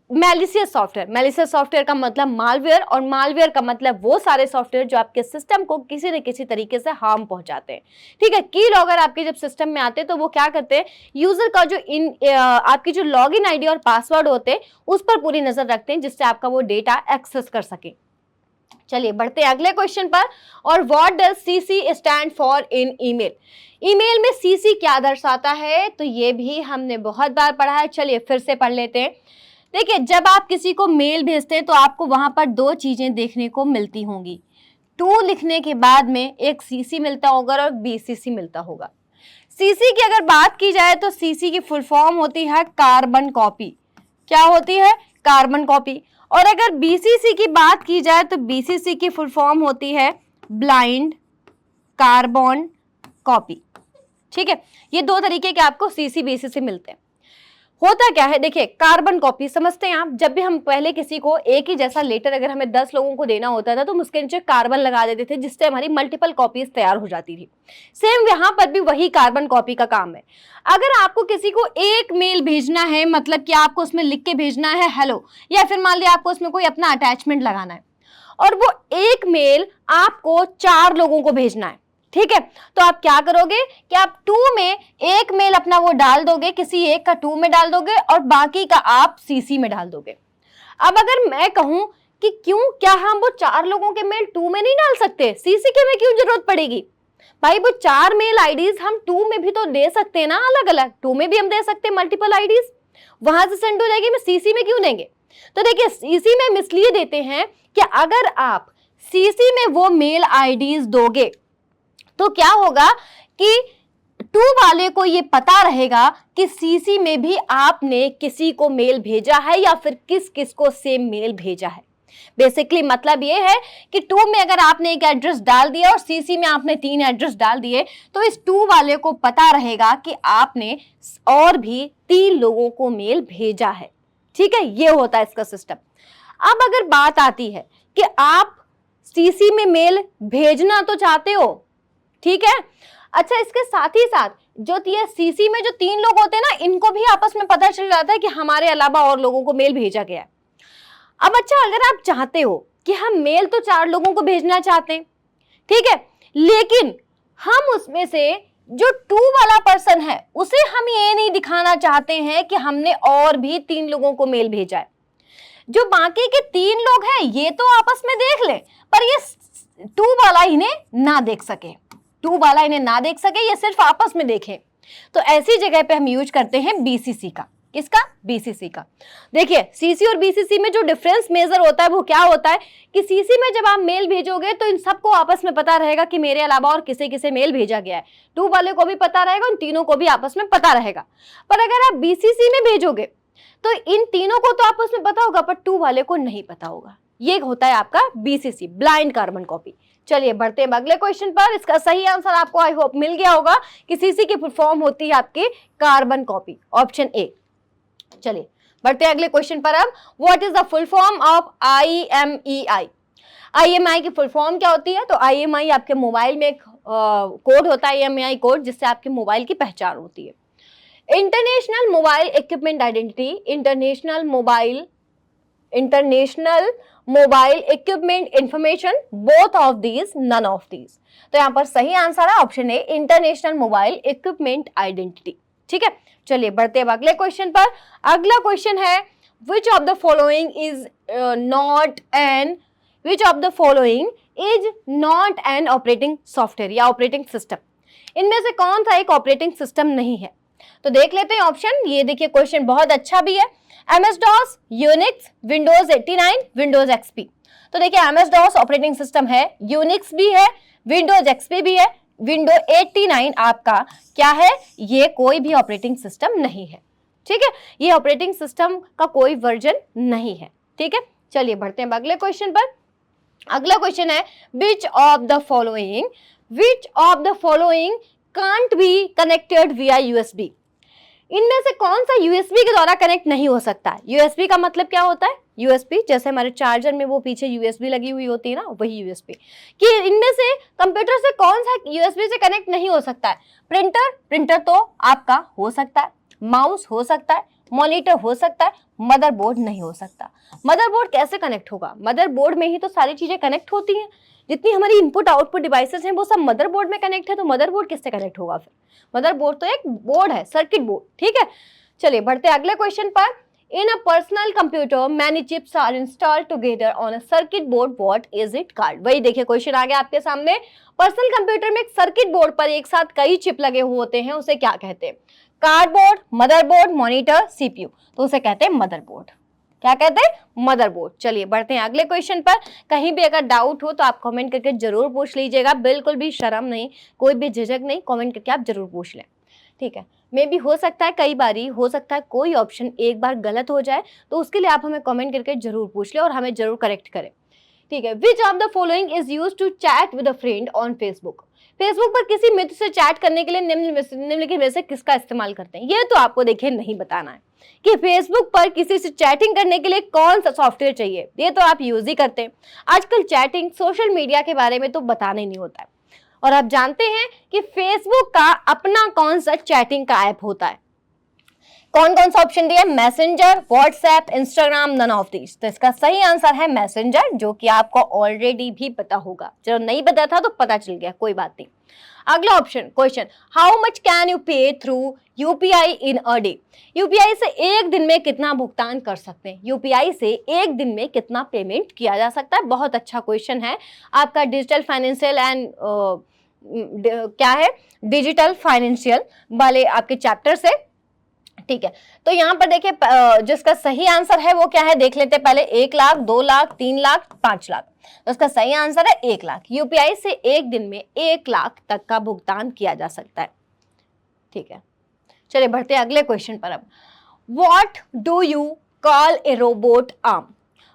मैलिशियस सॉफ्टवेयर, मैलिशियस सॉफ्टवेयर का मतलब मालवेयर, और मालवेयर का मतलब वो सारे सॉफ्टवेयर जो आपके सिस्टम को किसी न किसी तरीके से हार्म पहुंचाते हैं। ठीक है, की लॉगर आपके जब सिस्टम में आते हैं तो वो क्या करते हैं, यूजर का जो आपकी जो लॉगिन आईडी और पासवर्ड होते हैं उस पर पूरी नजर रखते हैं, जिससे आपका वो डेटा एक्सेस कर सके। चलिए बढ़ते हैं अगले क्वेश्चन पर। और what does CC stand for in email? Email में सीसी क्या दर्शाता है? तो ये भी हमने बहुत बार पढ़ा है, चलिए फिर से पढ़ लेते हैं। देखिए, जब आप किसी को मेल भेजते हैं तो आपको वहां पर दो चीजें देखने को मिलती होंगी। टू लिखने के बाद में एक सीसी मिलता होगा और बीसीसी मिलता होगा। सीसी की अगर बात की जाए तो सीसी की फुल फॉर्म होती है कार्बन कॉपी। क्या होती है? Carbon copy. और अगर बीसीसी की बात की जाए तो बीसीसी की फुल फॉर्म होती है ब्लाइंड कार्बन कॉपी। ठीक है, ये दो तरीके के आपको सीसी बीसीसी मिलते हैं। होता क्या है, देखिए कार्बन कॉपी समझते हैं आप, जब भी हम पहले किसी को एक ही जैसा लेटर अगर हमें 10 लोगों को देना होता था तो हम उसके नीचे कार्बन लगा देते थे, जिससे हमारी मल्टीपल कॉपीज तैयार हो जाती थी। सेम यहाँ पर भी वही कार्बन कॉपी का काम है। अगर आपको किसी को एक मेल भेजना है, मतलब कि आपको उसमें लिख के भेजना है हेलो, या फिर मान लिया आपको उसमें कोई अपना अटैचमेंट लगाना है और वो एक मेल आपको 4 लोगों को भेजना है। ठीक है, तो आप क्या करोगे कि आप 2 में एक मेल अपना वो डाल दोगे, किसी एक का 2 में डाल दोगे और बाकी का आप सीसी में डाल दोगे। अब अगर मैं कहूं कि क्यों, क्या हम वो 4 लोगों के मेल 2 में नहीं डाल सकते? सीसी के में क्यों जरूरत पड़ेगी? भाई वो 4 मेल आईडीज हम 2 में भी तो दे सकते हैं ना, अलग अलग 2 में भी हम दे सकते हैं, मल्टीपल आईडीज वहां से सेंड हो जाएगी। मैं सीसी में क्यों देंगे? तो देखिए, सीसी में इसलिए देते हैं कि अगर आप सीसी में वो मेल आईडीज दोगे तो क्या होगा कि 2 वाले को ये पता रहेगा कि सीसी में भी आपने किसी को मेल भेजा है या फिर किस किस को सेम मेल भेजा है। बेसिकली मतलब ये है कि 2 में अगर आपने एक एड्रेस डाल दिया और सीसी में आपने 3 एड्रेस डाल दिए तो इस 2 वाले को पता रहेगा कि आपने और भी 3 लोगों को मेल भेजा है। ठीक है, ये होता है इसका सिस्टम। अब अगर बात आती है कि आप सीसी में मेल भेजना तो चाहते हो, ठीक है, अच्छा इसके साथ ही साथ जो ये सीसी में जो 3 लोग होते हैं ना, इनको भी आपस में पता चल जाता है कि हमारे अलावा और लोगों को मेल भेजा गया है। अब अच्छा, अगर आप चाहते हो कि हम मेल तो 4 लोगों को भेजना चाहते हैं, ठीक है, लेकिन हम उसमें से जो 2 वाला पर्सन है उसे हम ये नहीं दिखाना चाहते हैं कि हमने और भी 3 लोगों को मेल भेजा है। जो बाकी के 3 लोग हैं ये तो आपस में देख ले, पर ये 2 वाला इन्हें ना देख सके, 2 वाला इन्हें ना देख सके, ये सिर्फ आपस में देखें। तो ऐसी जगह पे हम यूज करते हैं बीसीसी का। किसका? बीसीसी का। देखिए, सीसी और बीसीसी में जो डिफरेंस मेजर होता है वो क्या होता है कि सीसी में जब आप मेल भेजोगे तो इन सबको आपस में पता रहेगा कि मेरे अलावा और किसे किसे मेल भेजा गया है। 2 वाले को भी पता रहेगा, उन तीनों को भी आपस में पता रहेगा। पर अगर आप बीसीसी में भेजोगे तो इन तीनों को तो आपस में पता होगा, पर 2 वाले को नहीं पता होगा। ये होता है आपका बीसीसी, ब्लाइंड कार्बन कॉपी। चलिए बढ़ते हैं अगले क्वेश्चन पर। इसका सही आंसर आपको आई होप मिल गया होगा कि सीसी की फुल फॉर्म होती है आपकी कार्बन कॉपी, ऑप्शन ए। चलिए बढ़ते हैं अगले क्वेश्चन पर। अब what is the full form of IMEI? IMEI की फुल फॉर्म क्या होती है? तो IMEI आपके मोबाइल में एक कोड होता है, IMEI कोड, जिससे आपके मोबाइल की पहचान होती है। International mobile equipment identity, international mobile equipment information, both of these, none of these. तो यहाँ पर सही आंसर है option A, international mobile equipment identity. ठीक है, चलिए बढ़ते हैं अगले क्वेश्चन पर। अगला क्वेश्चन है which of the following is not an operating software या ऑपरेटिंग सिस्टम। इनमें से कौन सा एक ऑपरेटिंग सिस्टम नहीं है? तो देख लेते हैं ऑप्शन। ये देखिए क्वेश्चन बहुत अच्छा भी है। MS-DOS, Unix, Windows 89, Windows XP। तो देखिए MS-DOS ऑपरेटिंग सिस्टम है, यूनिक्स भी है, विंडोज XP भी है, विंडो 89 आपका क्या है, ये कोई भी ऑपरेटिंग सिस्टम नहीं है, ठीक है, ये ऑपरेटिंग सिस्टम का कोई वर्जन नहीं है, ठीक है। चलिए बढ़ते हैं अगले क्वेश्चन पर। अगला क्वेश्चन है which of the following can't be connected विया यूएसबी। इनमें से कौन सा यूएसबी के द्वारा कनेक्ट नहीं हो सकता है। यूएसबी का मतलब क्या होता है, यूएसबी जैसे हमारे चार्जर में वो पीछे यूएसबी लगी हुई होती है ना, वही यूएसबी। कि इनमें से कंप्यूटर से कौन सा यूएसबी से कनेक्ट नहीं हो सकता है। प्रिंटर तो आपका हो सकता है, माउस हो सकता है, मॉनिटर हो सकता है, मदरबोर्ड नहीं हो सकता। मदरबोर्ड कैसे कनेक्ट होगा, मदरबोर्ड में ही तो सारी चीजें कनेक्ट होती हैं, जितनी हमारी इनपुट आउटपुट डिवाइसेस हैं वो सब मदरबोर्ड में कनेक्ट है, तो मदरबोर्ड किससे कनेक्ट होगा फिर। मदरबोर्ड तो एक बोर्ड है, सर्किट बोर्ड, ठीक है। चलिए बढ़ते हैं अगले क्वेश्चन पर। In a personal computer many chips are installed together on a circuit board, what is it called. वही देखिए क्वेश्चन आ गया आपके सामने। पर्सनल कंप्यूटर में एक सर्किट बोर्ड पर एक साथ कई चिप लगे हुए होते हैं, उसे क्या कहते हैं। कार्डबोर्ड, मदरबोर्ड, मॉनिटर, सीपीयू, तो उसे कहते हैं मदरबोर्ड। क्या कहते हैं, मदरबोर्ड। चलिए बढ़ते हैं अगले क्वेश्चन पर। कहीं भी अगर डाउट हो तो आप कमेंट करके जरूर पूछ लीजिएगा, बिल्कुल भी शर्म नहीं, कोई भी झिझक नहीं, कमेंट करके आप जरूर पूछ लें, ठीक है। मे भी हो सकता है कई बारी हो सकता है कोई ऑप्शन एक बार गलत हो जाए, तो उसके लिए आप हमें कमेंट करके जरूर पूछ लें और हमें जरूर करेक्ट करें, ठीक है। Which of the following is used to chat with a friend on Facebook. Facebook पर किसी मित्र से चैट करने के लिए निम्नलिखित में से किसका इस्तेमाल करते हैं। ये तो आपको देखिए नहीं बताना है कि फेसबुक पर किसी से चैटिंग करने के लिए कौन सा सॉफ्टवेयर चाहिए, ये तो आप यूज ही करते हैं। आजकल चैटिंग सोशल मीडिया के बारे में तो बताना ही नहीं होता है। और आप जानते हैं कि फेसबुक का अपना कौन सा चैटिंग का ऐप होता है। कौन कौन सा ऑप्शन दिया है, Messenger, WhatsApp, Instagram, none of these. तो इसका सही आंसर है मैसेंजर, जो कि आपको ऑलरेडी भी पता होगा। चलो नहीं पता था तो पता चल गया, कोई बात नहीं। अगला option question, how much can you pay through UPI in a day. UPI से एक दिन में कितना भुगतान कर सकते हैं। यूपीआई से एक दिन में कितना पेमेंट किया जा सकता है। बहुत अच्छा क्वेश्चन है आपका डिजिटल फाइनेंशियल एंड क्या है, डिजिटल फाइनेंशियल वाले आपके चैप्टर से, ठीक है। तो यहाँ पर देखिए जिसका सही आंसर है वो क्या है, देख लेते हैं पहले। 1 लाख, 2 लाख, 3 लाख, 5 लाख। तो उसका सही आंसर है 1 लाख। यूपीआई से एक दिन में 1 लाख तक का भुगतान किया जा सकता है, ठीक है। चलिए बढ़ते हैं अगले क्वेश्चन पर। अब what do you call A robot arm.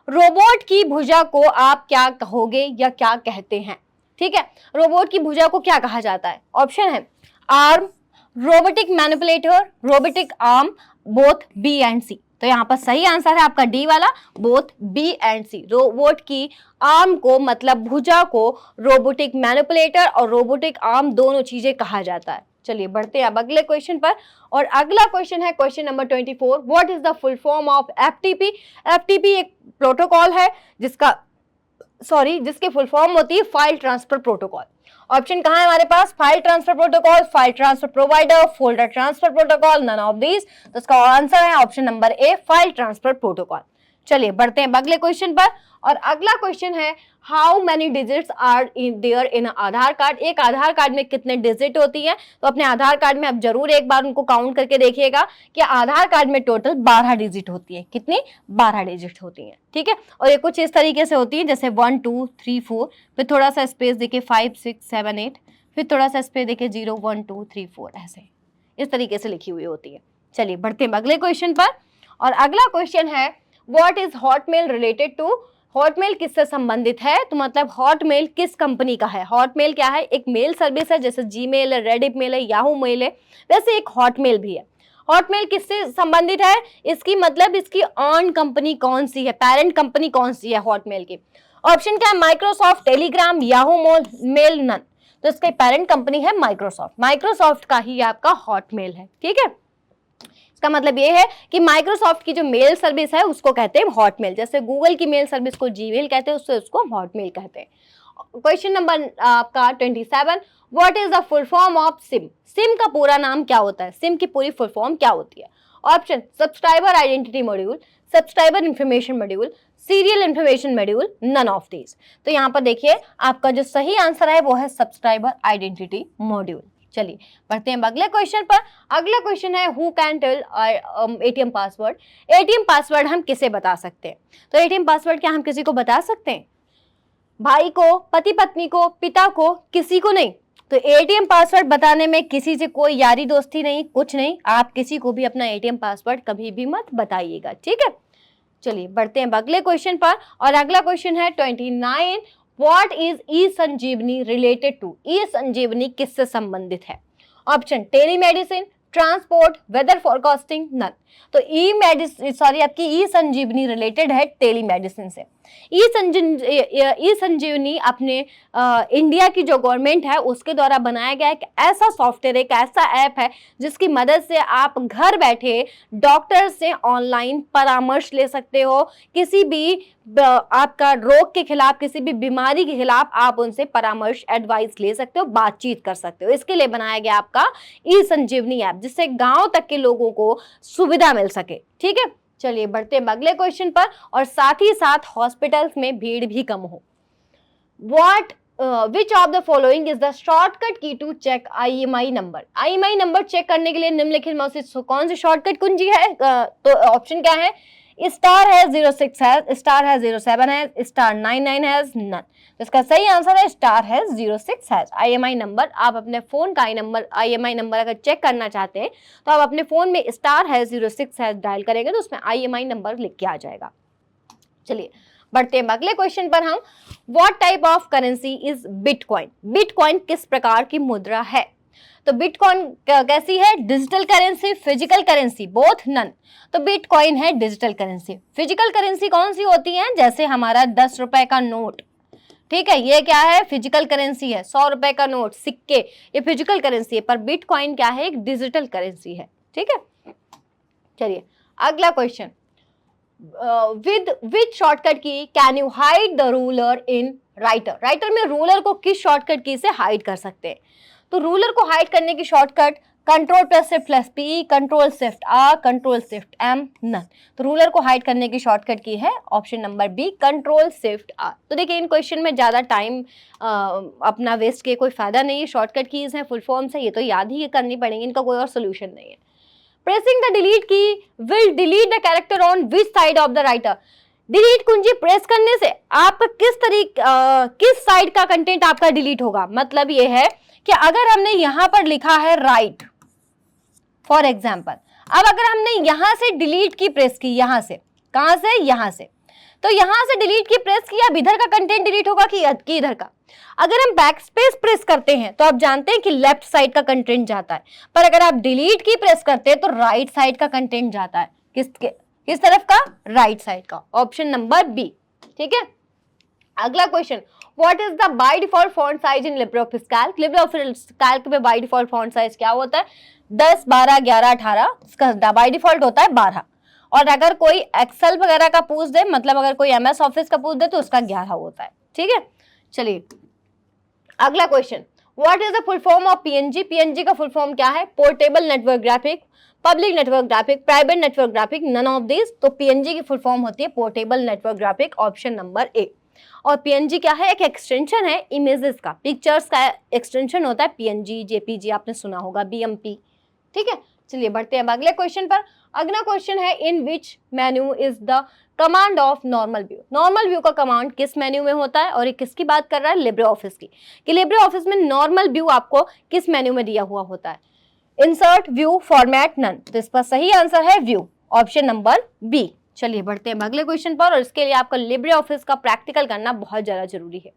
Robot की भुजा को आप क्या कहोगे या क्या कहते हैं, ठीक है। रोबोट की भुजा को क्या कहा जाता है। ऑप्शन है arm, robotic manipulator, robotic arm, both B and C. तो यहाँ पर सही आंसर है आपका डी वाला, बोथ बी एंड सी। रोबोट की आर्म को मतलब भुजा को रोबोटिक मैनिपुलेटर और रोबोटिक आर्म दोनों चीजें कहा जाता है। चलिए बढ़ते हैं अब अगले क्वेश्चन पर। और अगला क्वेश्चन है question number 24, what is the full form of FTP. FTP एक प्रोटोकॉल है जिसके फुल फॉर्म होती है फाइल ट्रांसफर प्रोटोकॉल। ऑप्शन कहाँ है हमारे पास, file transfer protocol, file transfer provider, folder transfer protocol, none of these. तो इसका आंसर है option number A, file transfer protocol. चलिए बढ़ते हैं अगले क्वेश्चन पर। और अगला क्वेश्चन है how many digits are in there in Aadhaar card. एक आधार कार्ड में कितने डिजिट होती है। तो अपने आधार कार्ड में आप जरूर एक बार उनको काउंट करके देखिएगा कि आधार कार्ड में टोटल 12 डिजिट होती है। कितनी, 12 डिजिट होती है, ठीक है। और ये कुछ इस तरीके से होती है जैसे 1 2 3 4, फिर थोड़ा सा स्पेस देखिए 5 6 7 8, फिर थोड़ा सा स्पेस देखिए 0 1 2 3 4, ऐसे इस तरीके से लिखी हुई होती है। चलिए बढ़ते हैं अगले क्वेश्चन पर। और अगला क्वेश्चन है what is Hotmail related to. Hotmail किससे संबंधित है। तो मतलब हॉटमेल किस कंपनी का है। हॉटमेल क्या है, एक मेल सर्विस है, जैसे जीमेल है, रेडिट मेल है, याहू मेल है, वैसे एक हॉटमेल भी है। हॉटमेल किससे संबंधित है, इसकी मतलब इसकी ऑन कंपनी कौन सी है, पेरेंट कंपनी कौन सी है हॉटमेल की। ऑप्शन क्या है, Microsoft, Telegram, Yahoo mail, none. तो इसकी पेरेंट कंपनी है माइक्रोसॉफ्ट। माइक्रोसॉफ्ट का ही आपका हॉटमेल है, ठीक है। इसका मतलब ये है कि माइक्रोसॉफ्ट की जो मेल सर्विस है उसको कहते हैं हॉटमेल। जैसे गूगल की मेल सर्विस को जीमेल कहते हैं, उसको हॉटमेल कहते हैं। क्वेश्चन नंबर आपका 27, what is the full form of SIM. SIM का पूरा नाम क्या होता है, सिम की पूरी फुल फॉर्म क्या होती है। Option subscriber identity module, subscriber information module, serial information module, none of these. तो यहाँ पर देखिए आपका जो सही आंसर है वो है सब्सक्राइबर आइडेंटिटी मॉड्यूल। चलिए बढ़ते हैं अगले क्वेश्चन पर। अगला क्वेश्चन है who can tell ATM password. ATM password हम किसे बता सकते हैं। तो एटीएम पासवर्ड क्या हम किसी को बता सकते हैं, भाई को, पति पत्नी को, पिता को, किसी को नहीं। तो एटीएम पासवर्ड बताने में किसी से कोई यारी दोस्ती नहीं, कुछ नहीं, आप किसी को भी अपना एटीएम पासवर्ड कभी भी मत बताइएगा, ठीक है। चलिए बढ़ते हैं अगले क्वेश्चन पर, और अगला क्वेश्चन है 29, what is e Sanjeevani related to? E Sanjeevani किससे संबंधित है? Option telemedicine, transport, weather forecasting, none. तो आपकी ई संजीवनी रिलेटेड है टेलीमेडिसिन से। ई संजीवनी अपने इंडिया की जो गवर्नमेंट है उसके द्वारा बनाया गया एक ऐसा सॉफ्टवेयर, एक ऐसा ऐप है जिसकी मदद से आप घर बैठे डॉक्टर से ऑनलाइन परामर्श ले सकते हो। किसी भी आपका रोग के खिलाफ, किसी भी बीमारी के खिलाफ आप उनसे परामर्श, एडवाइस ले सकते हो, बातचीत कर सकते हो। इसके लिए बनाया गया आपका ई संजीवनी ऐप, जिससे गांव तक के लोगों को सुविधा मिल सके, ठीक है। चलिए बढ़ते हैं अगले क्वेश्चन पर, और साथ ही साथ हॉस्पिटल्स में भीड़ भी कम हो। Which of the following is the shortcut key to check IMI number? IMI number check करने के लिए निम्नलिखित में से कौन सी शॉर्टकट कुंजी है? तो ऑप्शन क्या है? स्टार है, 06 है, स्टार है, 07 है, स्टार 99 है, नन। तो इसका सही आंसर है स्टार है, 06 है। IMI नंबर, आप अपने फोन का IMI नंबर अगर चेक करना चाहते हैं तो आप अपने फोन में स्टार है, 06 है डायल करेंगे तो उसमें IMI नंबर लिख के आ जाएगा। चलिए बढ़ते हैं अगले क्वेश्चन पर हम। What type of currency is bitcoin? Bitcoin किस प्रकार की मुद्रा है? तो बिटकॉइन कैसी है? Digital currency, physical currency, both, none. तो बिटकॉइन है डिजिटल करेंसी। फिजिकल करेंसी कौन सी होती है? जैसे हमारा 10 रुपए का नोट, ठीक है, ये क्या है? फिजिकल करेंसी है। 100 रुपए का नोट, सिक्के, ये फिजिकल करेंसी है। पर बिटकॉइन क्या है? एक डिजिटल करेंसी है, ठीक है। चलिए अगला क्वेश्चन, विद विच शॉर्टकट की can you hide the ruler in writer? Writer में रूलर को किस शॉर्टकट की से हाइड कर सकते हैं? तो रूलर को हाइड करने की shortcut control plus shift plus P, control shift R, control shift M, none. तो रूलर को हाइड करने की शॉर्टकट की है option number B, control shift R. तो देखिए इन क्वेश्चन में ज्यादा टाइम अपना वेस्ट किए कोई फायदा नहीं है। शॉर्टकट कीज है, फुल फॉर्म्स है, ये तो याद ही करनी पड़ेंगी, इनका कोई और सोल्यूशन नहीं है। प्रेसिंग द डिलीट की will delete the character on which side of the writer? Delete कुंजी प्रेस करने से आप किस साइड का कंटेंट आपका डिलीट होगा? मतलब ये है कि अगर हमने यहां पर लिखा है राइट, फॉर एग्जाम्पल, अब अगर हमने यहां से डिलीट की प्रेस की, यहां से, कहां से? यहां से, तो यहां से डिलीट की प्रेस की, अब इधर का कंटेंट डिलीट होगा कि इधर का? अगर हम बैक स्पेस प्रेस करते हैं तो आप जानते हैं कि लेफ्ट साइड का कंटेंट जाता है, पर अगर आप डिलीट की प्रेस करते हैं तो राइट साइड का कंटेंट जाता है। किस तरफ का? राइट साइड का। ऑप्शन नंबर बी, ठीक है। अगला question, what is the by default font size in Libre office Calc? Libre office Calc में बाय डिफॉल्ट फॉन्ट साइज क्या होता है? 10, 12, 11, 18, इसका बाय डिफॉल्ट होता है 12। और अगर कोई एक्सेल वगैरह का पूछ दे, मतलब अगर कोई MS ऑफिस का पूछ दे तो उसका 11 होता है, ठीक है। चलिए अगला question, what is the full form of PNG? PNG का फुल फॉर्म क्या है? Portable network graphic, public network graphic, private network graphic, none of this. तो PNG की फुल फॉर्म होती है portable network graphic, option number A. और PNG क्या है? एक एक्सटेंशन है इमेजेस का, पिक्चर्स का एक्सटेंशन होता है PNG, JPG आपने सुना होगा, BMP, ठीक है। चलिए बढ़ते हैं अगले क्वेश्चन पर। अगला क्वेश्चन है, in which menu is the command of normal view? Normal view का कमांड किस मेन्यू में होता है? और ये किसकी बात कर रहा है? लिब्रे ऑफिस की। कि लिब्रे ऑफिस में नॉर्मल व्यू आपको किस मेन्यू में दिया हुआ होता है? Insert, view, format, none. तो इसका सही आंसर है व्यू, ऑप्शन नंबर बी। चलिए बढ़ते हैं अगले क्वेश्चन पर, और इसके लिए आपको लिब्रे ऑफिस का प्रैक्टिकल करना बहुत ज्यादा जरूरी है,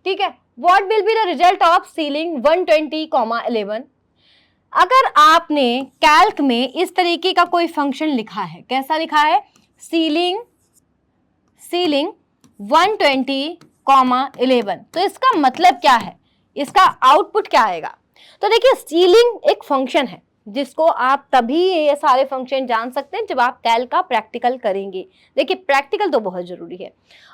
ठीक है। What will be the result of ceiling 120,11? अगर आपने कैल्क में इस तरीके का कोई फंक्शन लिखा है, कैसा लिखा है? सीलिंग 120,11, तो इसका मतलब क्या है? इसका आउटपुट क्या आएगा? तो देखिए सीलिंग एक फंक्शन है जिसको आप तभी ये सारे फंक्शन जान सकते हैं जब आप कैल्क का प्रैक्टिकल करेंगे। देखिए प्रैक्टिकल तो बहुत जरूरी है।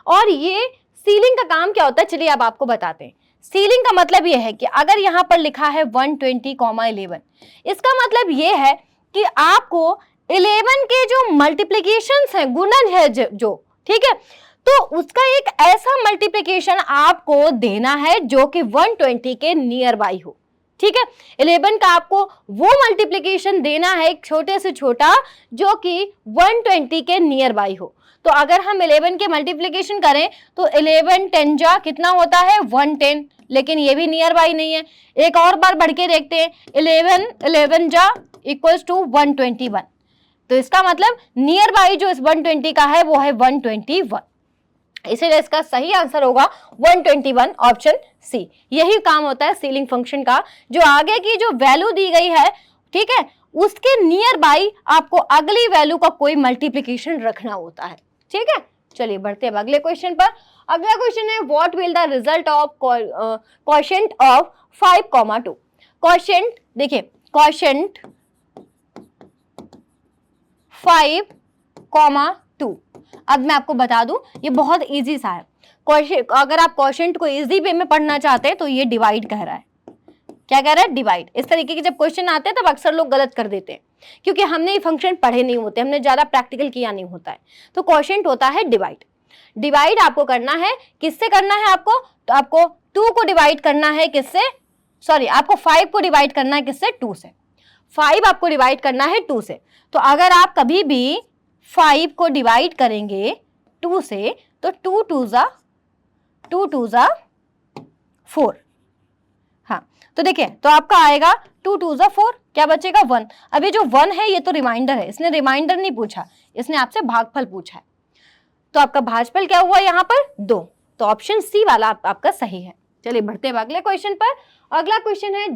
और ये सीलिंग का काम क्या होता है, चलिए अब आपको बताते हैं। सीलिंग का मतलब ये है कि अगर यहाँ पर लिखा है 120,11, इसका मतलब ये है कि आपको 11 के जो मल्टीप्लिकेशंस हैं, गुणन है जो, ठीक है, तो उसका एक ऐसा मल्टीप्लिकेशन आपको देना है जो कि 120 के नियर बाई हो, ठीक है। 11 का आपको वो मल्टीप्लिकेशन देना है एक छोटे से छोटा जो कि 120 के नियर बाई हो। तो अगर हम 11 के मल्टीप्लीकेशन करें तो 11 10 जा कितना होता है 110, लेकिन ये भी नियर बाई नहीं है। एक और बार बढ़ के देखते हैं, 11 जा इक्वल्स टू 121, तो इसका मतलब नियर बाई जो इस 120 का है वो है 121, इसीलिए इसका सही आंसर होगा 121 ऑप्शन सी। यही काम होता है सीलिंग फंक्शन का, जो आगे की जो वैल्यू दी गई है, ठीक है, उसके नियर बाई आपको अगली वैल्यू का कोई मल्टीप्लिकेशन रखना होता है, ठीक है। चलिए बढ़ते हैं अगले क्वेश्चन पर। अगला क्वेश्चन है what will the result of quotient of 5,2। Quotient देखिए, क्वोशिएंट 5,2। अब मैं आपको बता दूं ये बहुत इजी सा है। अगर आप क्वोशिएंट को इजी वे में पढ़ना चाहते हैं तो ये डिवाइड कह रहा है। क्या कह रहा है? डिवाइड। इस तरीके के जब क्वेश्चन आते हैं तब अक्सर लोग गलत कर देते हैं, क्योंकि हमने ये फंक्शन पढ़े नहीं होते, हमने ज्यादा प्रैक्टिकल किया नहीं होता है। तो क्वोशिएंट होता है डिवाइड। डिवाइड आपको करना है, किससे करना है आपको? तो आपको 2 को डिवाइड करना है किससे? सॉरी, आपको 5 को डिवाइड करना है किससे? 2 से। 5 आपको डिवाइड करना है 2 से। तो अगर आप कभी भी 5 को डिवाइड करेंगे 2 से तो 2 2 जा 4। हाँ, तो देखिए, तो आपका आएगा 2 2 जा 4, क्या बचेगा 1। अभी जो 1 है ये तो रिमाइंडर है, इसने रिमाइंडर नहीं पूछा, इसने आपसे भागफल पूछा है। तो आपका भाजफल क्या हुआ यहाँ पर? 2। तो ऑप्शन सी वाला आपका सही है। चलिए बढ़ते हैं अगले क्वेश्चन पर। अगला क्वेश्चन है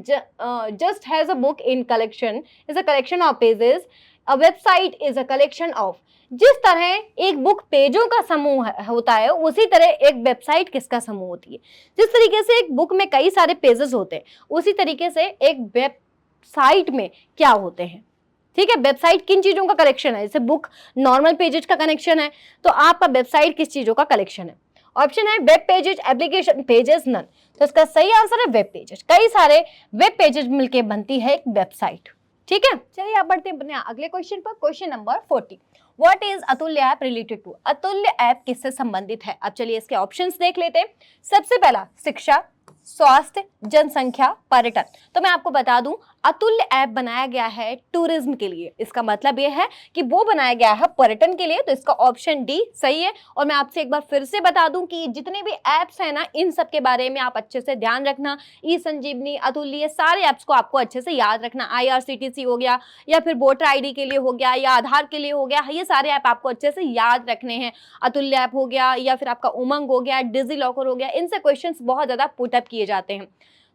just has a book in collection is a collection of pages, a website is a collection of. जिस तरह एक बुक पेजों का समूह होता है, उसी तरह एक वेबसाइट किसका समूह होती है? जिस तरीके से एक बुक में कई सारे पेजेस होते हैं, उसी तरीके से एक वेबसाइट में क्या होते हैं? ठीक है, वेबसाइट किन चीजों का कलेक्शन है? जैसे बुक नॉर्मल पेजेस का कनेक्शन है, तो आपका वेबसाइट किस चीजों का कलेक्शन है? ऑप्शन है web pages, application pages, none. तो इसका सही आंसर है वेब पेजेस। कई सारे वेब पेजेस मिलके बनती है एक वेबसाइट, ठीक है। चलिए आप बढ़ते हैं अगले क्वेश्चन पर। क्वेश्चन नंबर 40, व्हाट इज अतुल्य ऐप रिलेटेड टू? अतुल्य ऐप किससे संबंधित है? अब चलिए इसके ऑप्शंस देख लेते हैं। सबसे पहला शिक्षा, स्वास्थ्य, जनसंख्या, पर्यटन। तो मैं आपको बता दूं, अतुल्य ऐप बनाया गया है टूरिज्म के लिए। इसका मतलब यह है कि वो बनाया गया है पर्यटन के लिए, तो इसका ऑप्शन डी सही है। और मैं आपसे एक बार फिर से बता दूं कि जितने भी ऐप्स हैं ना, इन सब के बारे में आप अच्छे से ध्यान रखना। ई संजीवनी, अतुल्य, सारे ऐप्स को आपको अच्छे से याद रखना। IRCTC हो गया, या फिर वोटर ID के लिए हो गया, या आधार के लिए हो गया, ये सारे ऐप आपको अच्छे से याद रखने हैं। अतुल्य ऐप हो गया, या फिर आपका उमंग हो गया, डिजी लॉकर हो गया, इनसे क्वेश्चन बहुत ज्यादा पुटअप किए जाते हैं।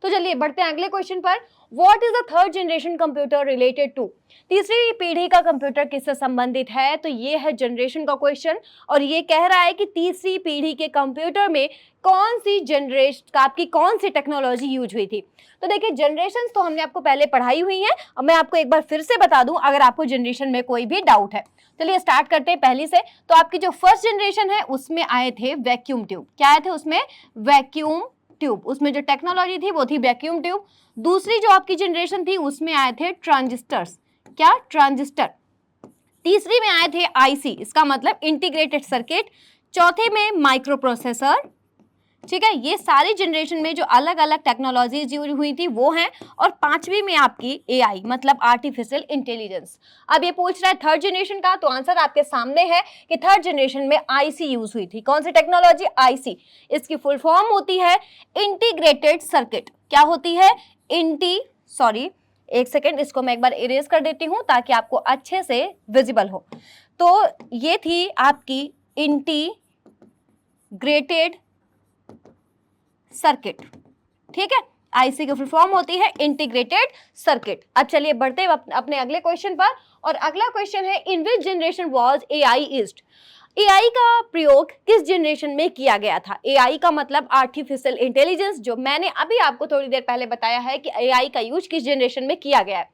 तो चलिए बढ़ते हैं अगले क्वेश्चन पर। What is the third generation computer related to? तीसरी पीढ़ी का कंप्यूटर किससे संबंधित है? तो ये है जनरेशन का क्वेश्चन, और ये कह रहा है कि तीसरी पीढ़ी के कंप्यूटर में कौन सी जनरेशन आपकी कौन सी टेक्नोलॉजी यूज हुई थी? तो देखिए, जनरेशन तो हमने आपको पहले पढ़ाई हुई है, और मैं आपको एक बार फिर से बता दूं अगर आपको जनरेशन में कोई भी डाउट है। चलिए स्टार्ट करते हैं पहली से। तो आपकी जो फर्स्ट जनरेशन है उसमें आए थे वैक्यूम ट्यूब। क्या आए थे उसमें? Vacuum tube. उसमें जो टेक्नोलॉजी थी वो थी वैक्यूम ट्यूब। दूसरी जो आपकी जनरेशन थी उसमें आए थे ट्रांजिस्टर्स। क्या? ट्रांजिस्टर। तीसरी में आए थे IC, इसका मतलब इंटीग्रेटेड सर्किट। चौथे में माइक्रो प्रोसेसर, ठीक है। ये सारी जनरेशन में जो अलग अलग टेक्नोलॉजीज यूज हुई थी वो हैं। और पांचवी में आपकी AI, मतलब आर्टिफिशियल इंटेलिजेंस। अब ये पूछ रहा है थर्ड जनरेशन का, तो आंसर आपके सामने है कि थर्ड जनरेशन में IC यूज हुई थी। कौन सी टेक्नोलॉजी? IC। इसकी फुल फॉर्म होती है इंटीग्रेटेड सर्किट। क्या होती है? एक सेकेंड, इसको मैं एक बार इरेज कर देती हूं ताकि आपको अच्छे से विजिबल हो। तो ये थी आपकी इंटीग्रेटेड सर्किट, ठीक है। IC की फुल फॉर्म होती है इंटीग्रेटेड सर्किट। अब चलिए बढ़ते हैं अपने अगले क्वेश्चन पर। और अगला क्वेश्चन है in which generation was AI used? AI का प्रयोग किस जनरेशन में किया गया था? AI का मतलब आर्टिफिशियल इंटेलिजेंस, जो मैंने अभी आपको थोड़ी देर पहले बताया है कि AI का यूज किस जनरेशन में किया गया है।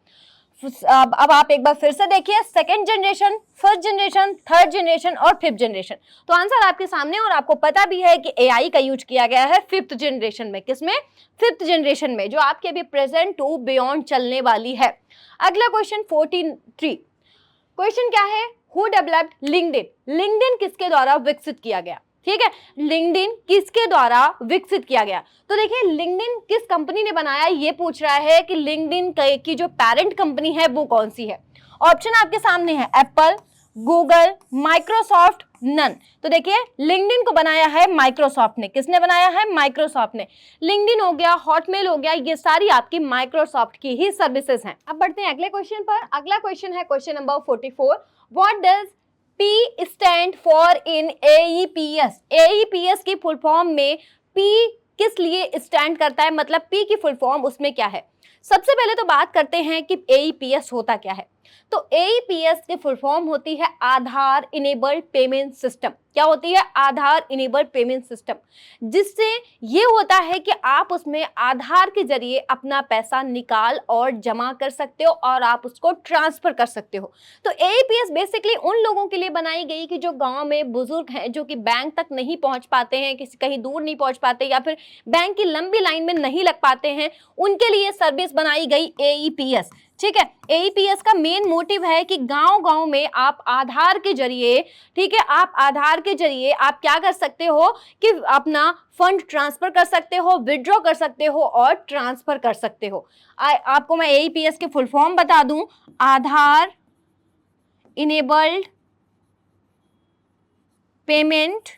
अब आप एक बार फिर से देखिए, second generation, first generation, third generation और फिफ्थ जनरेशन। तो आंसर आपके सामने, और आपको पता भी है कि AI का यूज किया गया है फिफ्थ जनरेशन में। किसमें? फिफ्थ जनरेशन में, जो आपके अभी प्रेजेंट टू बियॉन्ड चलने वाली है। अगला क्वेश्चन 43। क्वेश्चन क्या है? Who developed LinkedIn? लिंक्डइन किसके द्वारा विकसित किया गया? ठीक है, लिंक्डइन किसके द्वारा विकसित किया गया? तो देखिए, लिंक्डइन किस कंपनी ने बनाया, ये पूछ रहा है कि लिंक्डइन की जो पेरेंट कंपनी है वो कौन सी है। ऑप्शन आपके सामने है एप्पल, गूगल, माइक्रोसॉफ्ट, नन। तो देखिए लिंक्डइन को बनाया है माइक्रोसॉफ्ट ने। किसने बनाया है? माइक्रोसॉफ्ट ने। लिंक्डइन हो गया, हॉटमेल हो गया, ये सारी आपकी माइक्रोसॉफ्ट की ही सर्विसेज हैं। अब बढ़ते हैं अगले क्वेश्चन पर। अगला क्वेश्चन है question number 44। What does P stand for in AEPS? AEPS की फुल फॉर्म में P किस लिए स्टैंड करता है, मतलब P की फुल फॉर्म उसमें क्या है? सबसे पहले तो बात करते हैं कि AEPS होता क्या है। तो AEPS की फुल फॉर्म होती है आधार इनेबल्ड पेमेंट सिस्टम। क्या होती है? आधार इनेबल्ड पेमेंट सिस्टम, जिससे ये होता है कि आप उसमें आधार के जरिए अपना पैसा निकाल और जमा कर सकते हो और आप उसको ट्रांसफर कर सकते हो। तो AEPS बेसिकली उन लोगों के लिए बनाई गई कि जो गांव में बुजुर्ग हैं, जो कि बैंक तक नहीं पहुंच पाते हैं, किसी कहीं दूर नहीं पहुंच पाते या फिर बैंक की लंबी लाइन में नहीं लग पाते हैं, उनके लिए सर्विस बनाई गई AEPS। ठीक है, AEPS का मेन मोटिव है कि गांव-गांव में आप आधार के जरिए, ठीक है, आप आधार के जरिए आप क्या कर सकते हो कि अपना फंड ट्रांसफर कर सकते हो, विड्रॉ कर सकते हो और ट्रांसफर कर सकते हो। आपको मैं AEPS की फुल फॉर्म बता दूं, आधार इनेबल्ड पेमेंट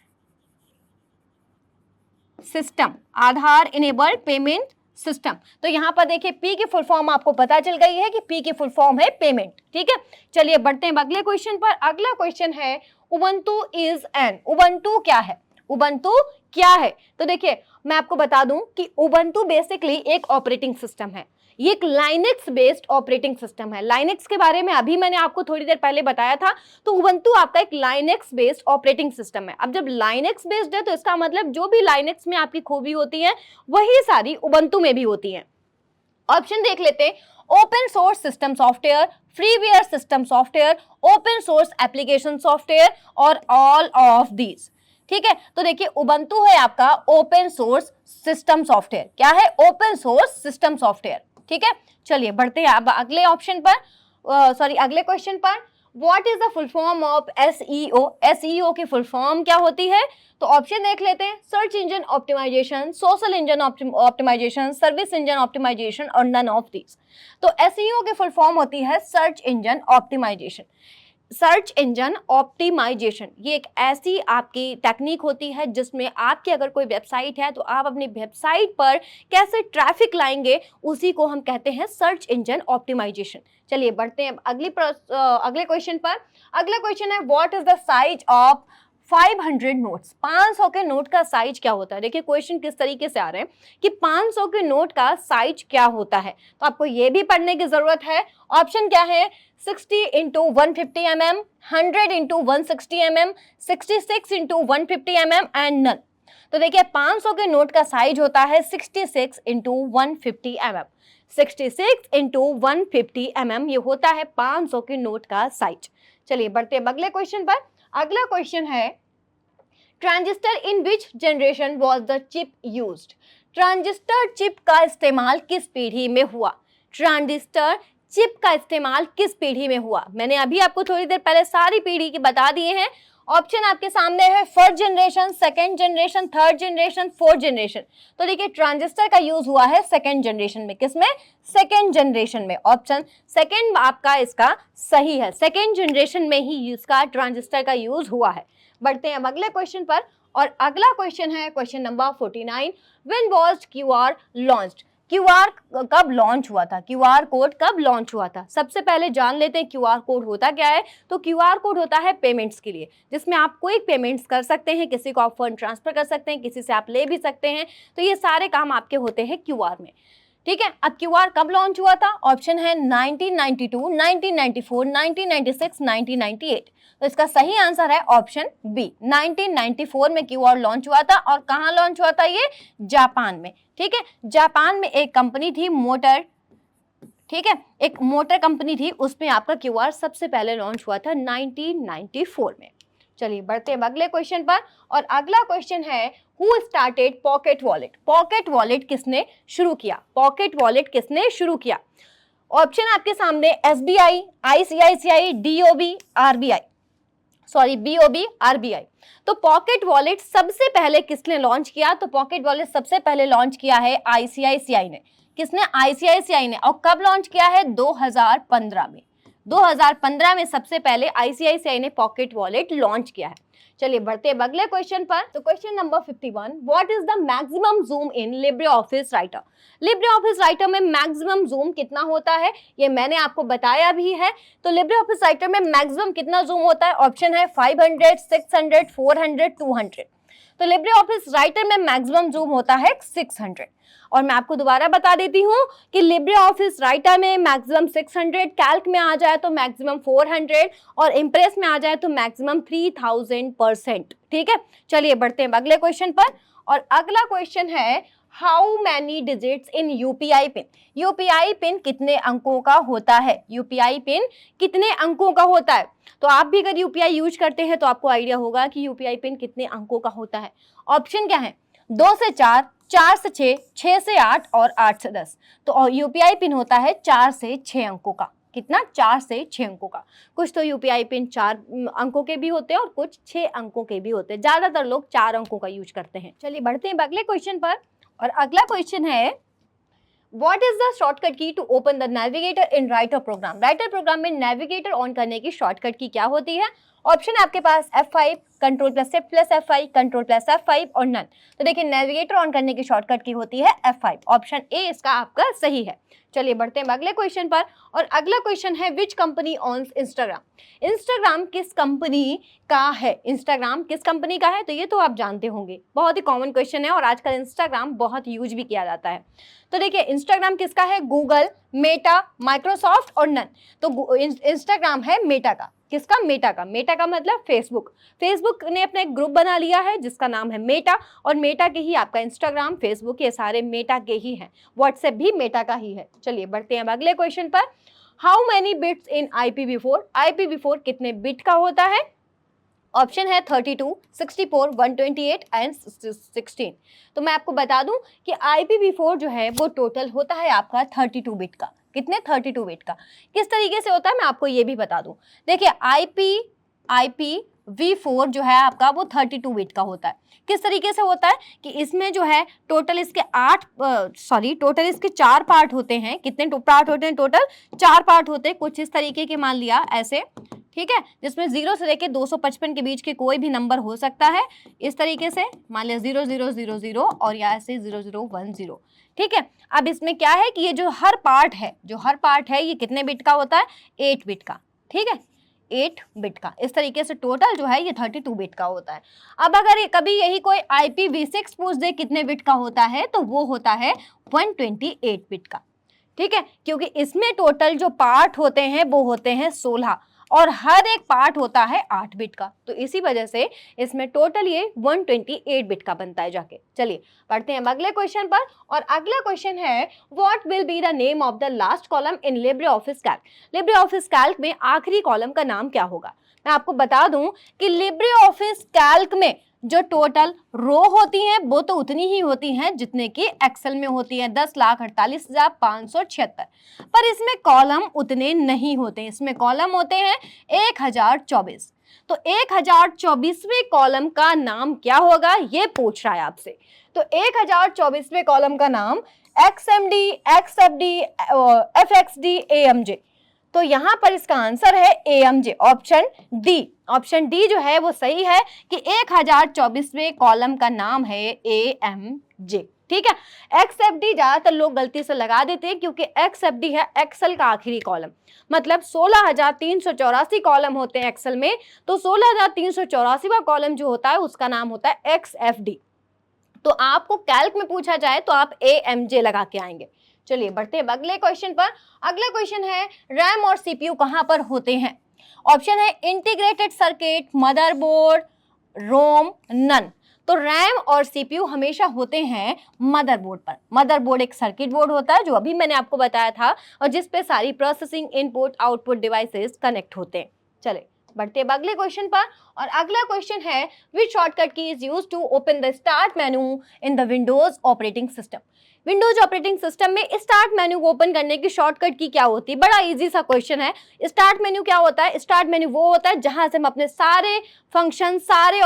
सिस्टम, आधार इनेबल्ड पेमेंट सिस्टम। तो यहां पर देखिए P की फुल फॉर्म आपको पता चल गई है कि P की फुल फॉर्म है पेमेंट। ठीक है, चलिए बढ़ते हैं अगले क्वेश्चन पर। अगला क्वेश्चन है उबंटू इज एन। उबंटू क्या है? उबंटू क्या है? तो देखिए मैं आपको बता दूं कि उबंटू बेसिकली एक ऑपरेटिंग सिस्टम है। ये एक लाइनेक्स बेस्ड ऑपरेटिंग सिस्टम है। लाइनेक्स के बारे में अभी मैंने आपको थोड़ी देर पहले बताया था। तो उबंटू आपका एक लाइनेक्स बेस्ड ऑपरेटिंग सिस्टम है। अब जब लाइनेक्स बेस्ड है तो इसका मतलब जो भी लाइनेक्स में आपकी खूबी होती है वही सारी उबंटू में भी होती है। ऑप्शन देख लेते हैं, open source system software, freeware system software, open source application software और ऑल ऑफ दीज। ठीक है, तो देखिए उबंटू है आपका ओपन सोर्स सिस्टम सॉफ्टवेयर। क्या है? Open source system software. ठीक है, चलिए बढ़ते हैं अब अगले ऑप्शन पर, अगले क्वेश्चन पर। What is the full form of SEO? SEO की फुल फॉर्म क्या होती है? तो ऑप्शन देख लेते हैं, search engine optimisation, social engine optimisation, service engine optimisation और नन ऑफ दीज। तो SEO की फुल फॉर्म होती है search engine optimisation. Search engine optimisation ये एक ऐसी आपकी टेक्निक होती है जिसमें आपकी अगर कोई वेबसाइट है तो आप अपनी वेबसाइट पर कैसे ट्रैफिक लाएंगे उसी को हम कहते हैं सर्च इंजन ऑप्टिमाइजेशन। चलिए बढ़ते हैं अगले क्वेश्चन पर। अगला क्वेश्चन है, what is the size of 500 notes? 500 के नोट का साइज क्या होता है? देखिए क्वेश्चन किस तरीके से आ रहे हैं कि 500 के नोट का साइज क्या होता है, तो आपको ये भी पढ़ने की जरूरत है। ऑप्शन क्या है? 60 into 150 mm, 100 into 160 mm, 66 into 150 mm and none. तो देखिए 500 के नोट का साइज होता है 66 इंटू 150 mm। 66 इंटू 150 mm ये होता है 500 के नोट का साइज। चलिए बढ़ते हैं अगले क्वेश्चन पर। अगला क्वेश्चन है, transistor in which generation was the chip used? Transistor chip का इस्तेमाल किस पीढ़ी में हुआ? ट्रांजिस्टर चिप का इस्तेमाल किस पीढ़ी में हुआ? मैंने अभी आपको थोड़ी देर पहले सारी पीढ़ी की बता दिए हैं। ऑप्शन आपके सामने है, first generation, second generation, third generation, fourth generation. तो देखिए ट्रांजिस्टर का यूज हुआ है सेकेंड जनरेशन में। किसमें? सेकेंड जनरेशन में। ऑप्शन सेकेंड आपका इसका सही है, सेकेंड जनरेशन में ही इसका ट्रांजिस्टर का यूज हुआ है। बढ़ते हैं अगले क्वेश्चन पर और अगला क्वेश्चन है question number 49। When was QR launched? QR कब लॉन्च हुआ था? QR कोड कब लॉन्च हुआ था? सबसे पहले जान लेते हैं QR कोड होता क्या है। तो QR कोड होता है पेमेंट्स के लिए, जिसमें आप कोई पेमेंट्स कर सकते हैं, किसी को आप फंड ट्रांसफर कर सकते हैं, किसी से आप ले भी सकते हैं। तो ये सारे काम आपके होते हैं QR में। ठीक है, अब QR कब लॉन्च हुआ था? ऑप्शन है 1992, 1994, 1996, 1998। तो इसका सही आंसर है ऑप्शन बी, 1994 में QR लॉन्च हुआ था। और कहाँ लॉन्च हुआ था ये? जापान में। ठीक है, जापान में एक कंपनी थी मोटर, ठीक है, एक मोटर कंपनी थी, उसमें आपका QR सबसे पहले लॉन्च हुआ था 1994 में। चलिए बढ़ते हैं अगले क्वेश्चन पर और अगला क्वेश्चन है, who started pocket wallet? Pocket wallet किसने शुरू किया? पॉकेट वॉलेट किसने शुरू किया? ऑप्शन आपके सामने SBI, ICICI, DOB, RBI, BOB, RBI। तो पॉकेट वॉलेट सबसे पहले किसने लॉन्च किया? तो पॉकेट वॉलेट सबसे पहले लॉन्च किया है ICICI ने। किसने? ICICI ने। और कब लॉन्च किया है? 2015 में। 2015 में सबसे पहले ICICI ने पॉकेट वॉलेट लॉन्च किया है। चलिए बढ़ते हैं अगले क्वेश्चन पर। तो question number 51, what is the maximum zoom in Libre office writer? Libre office writer में मैक्सिमम जूम कितना होता है ये मैंने आपको बताया भी है। तो लिब्रे ऑफिस राइटर में मैक्सिमम कितना जूम होता है? ऑप्शन है 500, 600, 400, 200। तो लिब्रे ऑफिस राइटर में मैक्सिमम जूम होता है 600। और मैं आपको दोबारा बता देती हूँ कि लिब्रे ऑफिस राइटर में मैक्सिमम 600, कैल्क में आ जाए तो मैक्सिमम 400 और इम्प्रेस में आ जाए तो मैक्सिमम 3000%। ठीक है, चलिए बढ़ते हैं अगले क्वेश्चन पर। और अगला क्वेश्चन है how many digits in UPI pin? UPI pin कितने अंकों का होता है? यूपीआई पिन कितने अंकों का होता है? तो आप भी अगर यूपीआई यूज करते हैं तो आपको आइडिया होगा कि यूपीआई पिन कितने अंकों का होता है। ऑप्शन क्या है? 2 से 4, 4 से 6, 6 से 8 और 8 से 10। तो यूपीआई पिन होता है 4 से 6 अंकों का। कितना? 4 से 6 अंकों का। कुछ तो यूपीआई पिन 4 अंकों के भी होते हैं और कुछ 6 अंकों के भी होते हैं। ज्यादातर लोग 4 अंकों का यूज करते हैं। चलिए बढ़ते हैं अगले क्वेश्चन पर। और अगला क्वेश्चन है What is the shortcut key to open the navigator in writer program? Writer program में नेविगेटर ऑन करने की शॉर्टकट की क्या होती है? ऑप्शन है आपके पास F5, control plus shift plus F5, control plus F5 और नन। तो देखिए नेविगेटर ऑन करने की शॉर्टकट की होती है F5। ऑप्शन ए इसका आपका सही है। चलिए बढ़ते हैं अगले क्वेश्चन पर। और अगला क्वेश्चन है विच कंपनी ऑन्स इंस्टाग्राम? इंस्टाग्राम किस कंपनी का है? इंस्टाग्राम किस कंपनी का है? तो ये तो आप जानते होंगे, बहुत ही कॉमन क्वेश्चन है और आजकल इंस्टाग्राम बहुत यूज भी किया जाता है। तो देखिए इंस्टाग्राम किसका है? गूगल, मेटा, माइक्रोसॉफ्ट और नन। तो इंस्टाग्राम है मेटा का। किसका? मेटा का। मेटा का मतलब फेसबुक। फेसबुक ने अपना एक ग्रुप बना लिया है जिसका नाम है मेटा और मेटा के ही आपका इंस्टाग्राम, फेसबुक ये सारे मेटा के ही हैं। व्हाट्सएप भी मेटा का ही है। चलिए बढ़ते हैं अगले क्वेश्चन पर। How many bits in IPv4? IPv4 कितने बिट का होता है? ऑप्शन है 32, 64, 128 एंड 16। तो मैं आपको बता दूं कि IPv4 जो है वो टोटल होता है आपका 32 बिट का। कितने? 32 बिट का। किस तरीके से होता है मैं आपको ये भी बता दूं। देखिए IPv4 जो है आपका वो 32 बिट का होता है। किस तरीके से होता है कि इसमें जो है टोटल इसके टोटल इसके 4 पार्ट होते हैं। कितने पार्ट होते हैं? टोटल 4 पार्ट होते हैं। कुछ इस तरीके के मान लिया ऐसे, ठीक है, जिसमें 0 से लेके 255 के बीच के कोई भी नंबर हो सकता है। इस तरीके से मान लिया 0000 और या ऐसे 0010। ठीक है, अब इसमें क्या है कि ये जो हर पार्ट है ये कितने बिट का होता है? 8 बिट का। ठीक है, 8 बिट का। इस तरीके से टोटल जो है ये 32 बिट का होता है। अब अगर कभी यही कोई IPv6 पूछ दे कितने बिट का होता है तो वो होता है 128 बिट का। ठीक है, क्योंकि इसमें टोटल जो पार्ट होते हैं वो होते हैं 16 और हर एक पार्ट होता है 8 बिट का। तो इसी वजह से इसमें टोटल ये 128 बिट का बनता है जाके। चलिए पढ़ते हैं अगले क्वेश्चन पर। और अगला क्वेश्चन है what will be the name of the last column in Libre office Calc? Libre office Calc में आखिरी कॉलम का नाम क्या होगा? मैं आपको बता दूं कि लिब्रे ऑफिस कैल्क में जो टोटल रो होती हैं वो तो उतनी ही होती हैं जितने कि एक्सेल में होती हैं, 10,48,576। पर इसमें कॉलम उतने नहीं होते। इसमें कॉलम होते हैं 1024। तो 1024वें कॉलम का नाम क्या होगा ये पूछ रहा है आपसे। तो 1024वें कॉलम का नाम XMD, XFD, FXD, AMJ। तो यहां पर इसका आंसर है AMJ, option D. Option D जो है वो सही है कि 1024वें कॉलम का नाम है AMJ। ठीक है, XFD ज्यादातर लोग गलती से लगा देते हैं क्योंकि XFD है एक्सेल का आखिरी कॉलम। मतलब 16,384 कॉलम होते हैं एक्सेल में, तो 16,384वां कॉलम जो होता है उसका नाम होता है XFD। तो आपको कैल्क में पूछा जाए तो आप AMJ लगा के आएंगे। चलिए बढ़ते हैं अगले क्वेश्चन पर। अगला क्वेश्चन है रैम और CPU कहां पर होते हैं? ऑप्शन है इंटीग्रेटेड सर्किट, मदरबोर्ड, रोम, नन। तो रैम और CPU हमेशा होते हैं मदरबोर्ड पर। मदरबोर्ड एक सर्किट बोर्ड होता है जो अभी मैंने आपको बताया था और जिस पे सारी processing, input, output devices connect होते हैं। चले बढ़ते हैं अगले क्वेश्चन पर। और अगला क्वेश्चन है which shortcut key is used to open the start menu in the Windows operating system. Windows operating system में स्टार्ट मेन्यू को ओपन करने की शॉर्टकट की क्या होती है? बड़ा इजी सा क्वेश्चन है। स्टार्ट मेन्यू क्या होता है? स्टार्ट मेन्यू वो होता है जहां से हम अपने सारे फंक्शन, सारे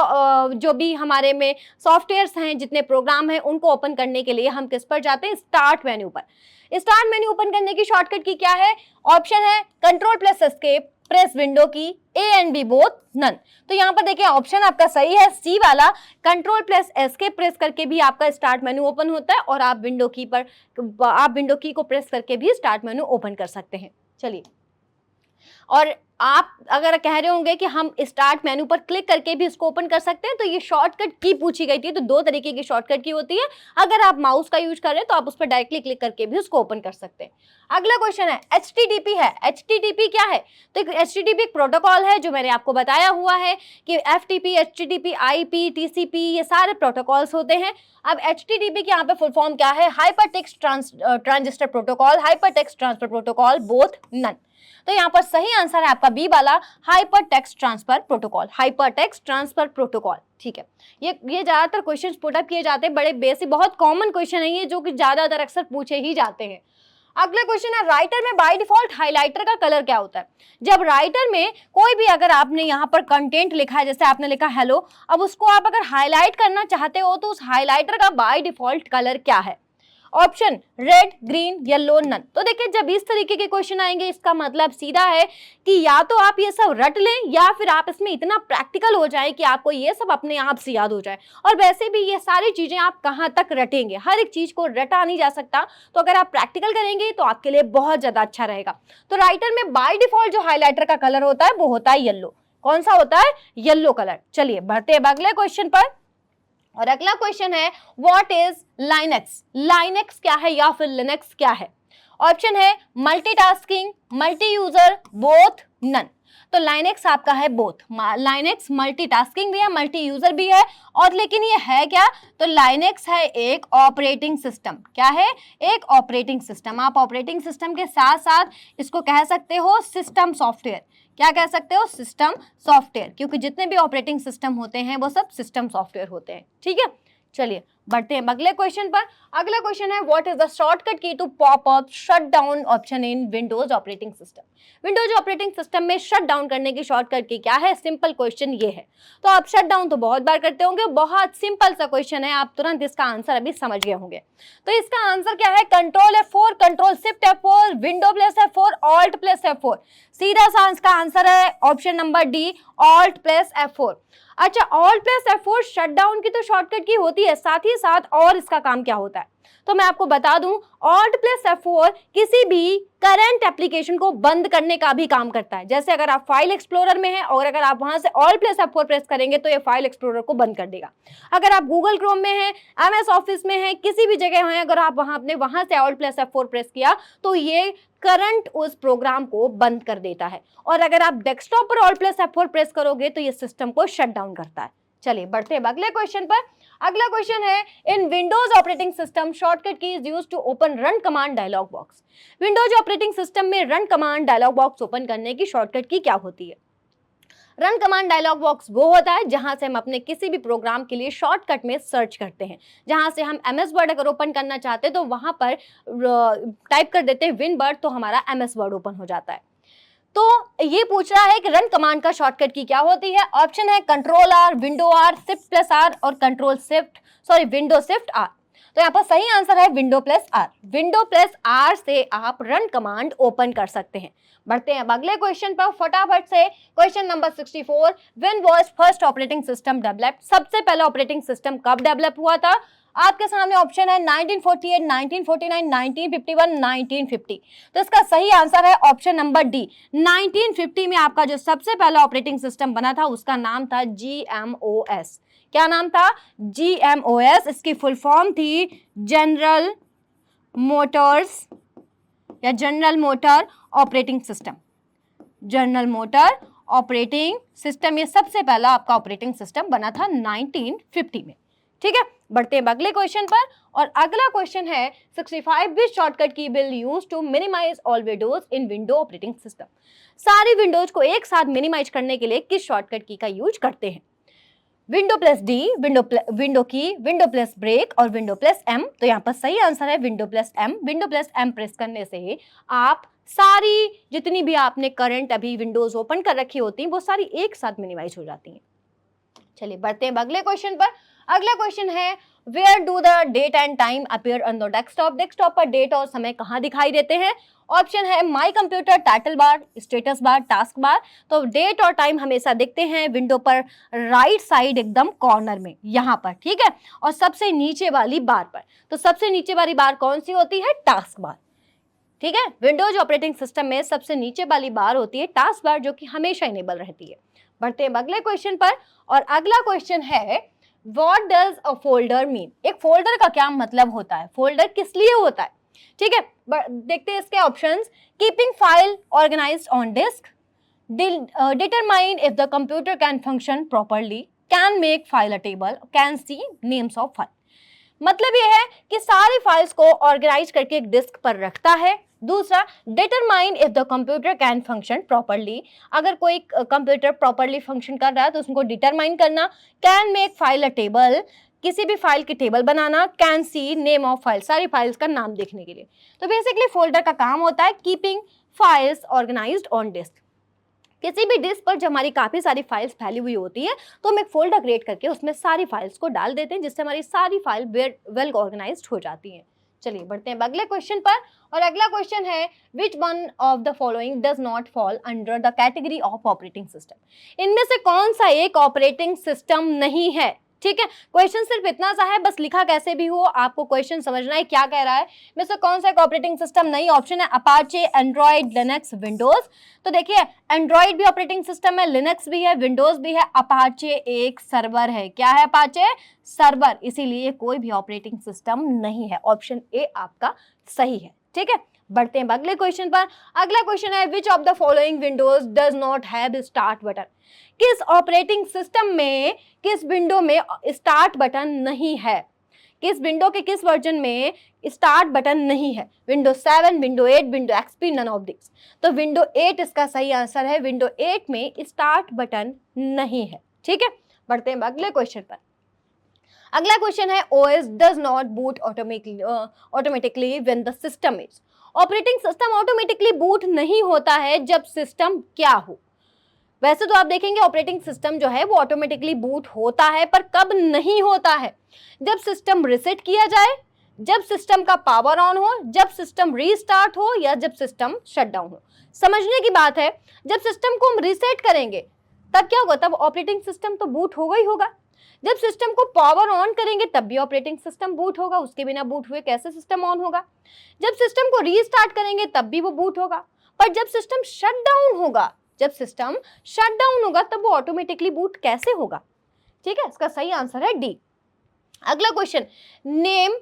जो भी हमारे में सॉफ्टवेयर्स हैं, जितने प्रोग्राम हैं, उनको ओपन करने के लिए हम किस पर जाते हैं? स्टार्ट मेन्यू पर। स्टार्ट मेन्यू ओपन करने की शॉर्टकट की क्या है? ऑप्शन है control plus escape, press window key, A and B both, none. तो यहाँ पर देखिए ऑप्शन आपका सही है, सी वाला। कंट्रोल प्लस एस्केप प्रेस करके भी आपका स्टार्ट मेन्यू ओपन होता है और आप विंडो की को प्रेस करके भी स्टार्ट मेन्यू ओपन कर सकते हैं। चलिए, और आप अगर कह रहे होंगे कि हम स्टार्ट मेन्यू पर क्लिक करके भी इसको ओपन कर सकते हैं, तो ये शॉर्टकट की पूछी गई थी। तो दो तरीके की शॉर्टकट की होती है। अगर आप माउस का यूज कर रहे हैं तो आप उस पर डायरेक्टली क्लिक करके भी उसको ओपन कर सकते हैं। अगला क्वेश्चन है HTTP है। HTTP क्या है? तो HTTP एक प्रोटोकॉल है जो मैंने आपको बताया हुआ है कि FTP, HTTP, IP, TCP ये सारे प्रोटोकॉल्स होते हैं। अब HTTP के यहाँ पे फुल फॉर्म क्या है? Hyper text transistor protocol, hyper text transfer protocol, both, none. तो यहाँ पर सही आंसर है आपका बी वाला, hyper text transfer protocol, hyper text transfer protocol. ठीक है, ये ज्यादातर क्वेश्चंस पुट अप किए जाते हैं, बड़े बेसिक बहुत कॉमन क्वेश्चन है ये, जो कि ज्यादातर अक्सर पूछे ही जाते हैं। अगला क्वेश्चन है राइटर में बाय डिफॉल्ट हाइलाइटर का कलर क्या होता है? जब राइटर में कोई भी अगर आपने यहाँ पर कंटेंट लिखा है, जैसे आपने लिखा हेलो, अब उसको आप अगर हाईलाइट करना चाहते हो तो उस हाइलाइटर का बाय डिफॉल्ट कलर क्या है? Option red, green, yellow, none. तो देखिए जब इस तरीके के क्वेश्चन आएंगे इसका मतलब सीधा है कि या तो आप ये सब रट लें या फिर आप इसमें इतना प्रैक्टिकल हो जाए कि आपको ये सब अपने आप से याद हो जाए। और वैसे भी ये सारी चीजें आप कहाँ तक रटेंगे, हर एक चीज को रटा नहीं जा सकता। तो अगर आप प्रैक्टिकल करेंगे तो आपके लिए बहुत ज्यादा अच्छा रहेगा। तो राइटर में बाय डिफॉल्ट जो हाईलाइटर का कलर होता है वो होता है येलो। कौन सा होता है? Yellow colour. चलिए बढ़ते हैं अगले क्वेश्चन पर। और अगला क्वेश्चन है व्हाट इज लाइनेक्स? लाइनेक्स क्या है या फिर लिनक्स क्या है? ऑप्शन है multitasking, multi user, both, none. तो लाइनेक्स आपका है बोथ। लाइनेक्स मल्टीटास्किंग भी है, मल्टी यूजर भी है। और लेकिन ये है क्या? तो लाइनेक्स है एक ऑपरेटिंग सिस्टम। क्या है? एक ऑपरेटिंग सिस्टम। आप ऑपरेटिंग सिस्टम के साथ साथ इसको कह सकते हो सिस्टम सॉफ्टवेयर। क्या कह सकते हो? सिस्टम सॉफ्टवेयर, क्योंकि जितने भी ऑपरेटिंग सिस्टम होते हैं वो सब सिस्टम सॉफ्टवेयर होते हैं। ठीक है, चलिए बढ़ते हैं अगले क्वेश्चन पर। अगला क्वेश्चन है what is the shortcut key to pop up shut down option in Windows operating system? Windows operating system में शट डाउन करने की शॉर्टकट की क्या है? सिंपल क्वेश्चन ये है। तो आप शट डाउन तो बहुत बार करते होंगे, बहुत सिंपल सा क्वेश्चन है, आप तुरंत इसका आंसर अभी समझ गए होंगे। तो इसका आंसर क्या है? Control F4, control shift F4, window plus F4, alt plus F4। सीधा सा इसका आंसर है option number D, alt plus F4। अच्छा, alt plus F4 shut down की तो शॉर्टकट की होती है, साथ ही साथ और इसका काम क्या होता है? तो मैं आपको बता दूं, ऑल्ट प्लस F4 किसी भी करंट एप्लीकेशन को बंद करने का भी काम करता है। जैसे अगर आप फाइल एक्सप्लोरर में हैं और अगर आप वहां से ऑल्ट प्लस F4 प्रेस करेंगे तो ये फाइल एक्सप्लोरर को बंद कर देगा। अगर आप गूगल क्रोम में हैं, MS ऑफिस में हैं, किसी भी जगह हैं, अगर आप वहां से ऑल्ट प्लस F4 प्रेस किया तो ये करंट उस प्रोग्राम को बंद कर देता है। और अगर आप डेस्कटॉप पर ऑल्ट प्लस F4 प्रेस करोगे तो ये सिस्टम को शट डाउन करता है। चलिए बढ़ते हैं अगले क्वेश्चन पर। अगला क्वेश्चन है in Windows operating system shortcut key is used to open run command dialog box. Windows operating system में run command dialog box open करने की शॉर्टकट की क्या होती है? रन कमांड डायलॉग बॉक्स वो होता है जहां से हम अपने किसी भी प्रोग्राम के लिए शॉर्टकट में सर्च करते हैं। जहां से हम MS वर्ड अगर ओपन करना चाहते हैं तो वहां पर टाइप कर देते हैं WinBird, तो हमारा MS वर्ड ओपन हो जाता है। तो ये पूछ रहा है कि रन कमांड का शॉर्टकट की क्या होती है? ऑप्शन है control R, window R, shift plus R और विंडो शिफ्ट R। तो यहाँ पर सही आंसर है window plus R। Window plus R से आप रन कमांड ओपन कर सकते हैं। बढ़ते हैं अब अगले क्वेश्चन पर फटाफट से। Question number 64, when was first operating system developed? सबसे पहला ऑपरेटिंग सिस्टम कब डेवलप हुआ था? आपके सामने ऑप्शन है 1948, 1949, 1951, 1950। तो इसका सही आंसर है ऑप्शन नंबर डी। 1950 में आपका जो सबसे पहला ऑपरेटिंग सिस्टम बना था उसका नाम था GMOS। क्या नाम था? GMOS। इसकी फुल फॉर्म थी जनरल मोटर्स या general motor operating system. General motor operating system, ये सबसे पहला आपका ऑपरेटिंग सिस्टम बना था 1950 में। ठीक है, बढ़ते हैं अगले क्वेश्चन पर। और अगला क्वेश्चन है 65 which shortcut key will use to minimise all windows in window operating system. सारी विंडोज को एक साथ मिनिमाइज करने के लिए किस शॉर्टकट की का यूज करते हैं? Window plus D, window key, window plus break और विंडो प्लस एम। तो यहाँ पर सही आंसर है window plus M. Window plus M press करने से आप सारी जितनी भी आपने करंट अभी विंडोज ओपन कर रखी होती हैं वो सारी एक साथ मिनिमाइज हो जाती हैं। चलिए बढ़ते हैं अगले क्वेश्चन पर। अगला क्वेश्चन है where do the date and time appear on the desktop. Desktop पर डेट और समय कहाँ दिखाई देते हैं? ऑप्शन है my computer, title bar, status bar, task bar. तो डेट और टाइम हमेशा दिखते हैं विंडो पर राइट साइड एकदम कॉर्नर में, यहाँ पर, ठीक है, और सबसे नीचे वाली बार पर। तो सबसे नीचे वाली बार कौन सी होती है? टास्क बार, ठीक है। विंडोज ऑपरेटिंग सिस्टम में सबसे नीचे वाली बार होती है टास्क बार, जो कि हमेशा इनेबल रहती है। बढ़ते हैं अगले क्वेश्चन पर। और अगला क्वेश्चन है what does a folder mean. एक फोल्डर का क्या मतलब होता है? फोल्डर किस लिए होता है? ठीक है, देखते हैं इसके options. Keeping file organised on disk, determine if the computer can function properly, can make file a table, can see names of file. मतलब ये है कि सारी फाइल्स को ऑर्गेनाइज करके एक डिस्क पर रखता है। दूसरा, determine if the computer can function properly, अगर कोई कंप्यूटर प्रॉपरली फंक्शन कर रहा है तो उसको डिटरमाइन करना। Can make file a table, किसी भी फाइल की टेबल बनाना। Can see name of file, सारी फाइल्स का नाम देखने के लिए। तो बेसिकली फोल्डर का काम होता है keeping files organised on disk. किसी भी डिस्क पर जब हमारी काफ़ी सारी फाइल्स फैली हुई होती है तो हम एक फोल्डर क्रिएट करके उसमें सारी फाइल्स को डाल देते हैं, जिससे हमारी सारी फाइल वेल ऑर्गेनाइज्ड हो जाती हैं। चलिए बढ़ते हैं अगले क्वेश्चन पर। और अगला क्वेश्चन है which one of the following does not fall under the category of operating system. इनमें से कौन सा एक ऑपरेटिंग सिस्टम नहीं है? ठीक है, क्वेश्चन सिर्फ इतना सा है, बस लिखा कैसे भी हो आपको क्वेश्चन समझना है क्या कह रहा है। में से कौन सा एक ऑपरेटिंग सिस्टम नहीं? ऑप्शन है अपाचे, एंड्रॉइड, लिनक्स, विंडोज। तो देखिए एंड्रॉइड भी ऑपरेटिंग सिस्टम है, लिनक्स भी है, विंडोज भी है, अपाचे एक सर्वर है। क्या है अपाचे? सर्वर, इसीलिए कोई भी ऑपरेटिंग सिस्टम नहीं है। ऑप्शन ए आपका सही है। ठीक है, बढ़ते हैं अगले क्वेश्चन पर। अगला क्वेश्चन है which of the following Windows does not have start button. किस ऑपरेटिंग सिस्टम में, किस विंडो में स्टार्ट बटन नहीं है? किस विंडो के किस वर्जन में स्टार्ट बटन नहीं है? Window 7, window 8, window XP, none of this. तो विंडो 8 इसका सही आंसर है। विंडो 8 में स्टार्ट बटन नहीं है। ठीक है, बढ़ते हैं अगले क्वेश्चन पर। अगला क्वेश्चन है OS does not boot automatically when the system is. Operating system automatically boot नहीं होता है जब सिस्टम क्या हो। वैसे तो आप देखेंगे ऑपरेटिंग सिस्टम जो है वो ऑटोमेटिकली बूट होता है, पर कब नहीं होता है? जब सिस्टम रिसेट किया जाए, जब सिस्टम का पावर ऑन हो, जब सिस्टम रीस्टार्ट हो, या जब सिस्टम शटडाउन हो। समझने की बात है, जब सिस्टम को हम रीसेट करेंगे तब क्या होगा? तब ऑपरेटिंग सिस्टम तो बूट होगा ही होगा। जब सिस्टम को पावर ऑन करेंगे तब भी ऑपरेटिंग सिस्टम बूट होगा, उसके बिना बूट हुए कैसे सिस्टम ऑन होगा? जब सिस्टम को रीस्टार्ट करेंगे तब भी वो बूट होगा। पर जब सिस्टम शटडाउन होगा, जब सिस्टम शटडाउन होगा तब वो ऑटोमेटिकली बूट कैसे होगा? ठीक है, इसका सही आंसर है डी। अगला question, name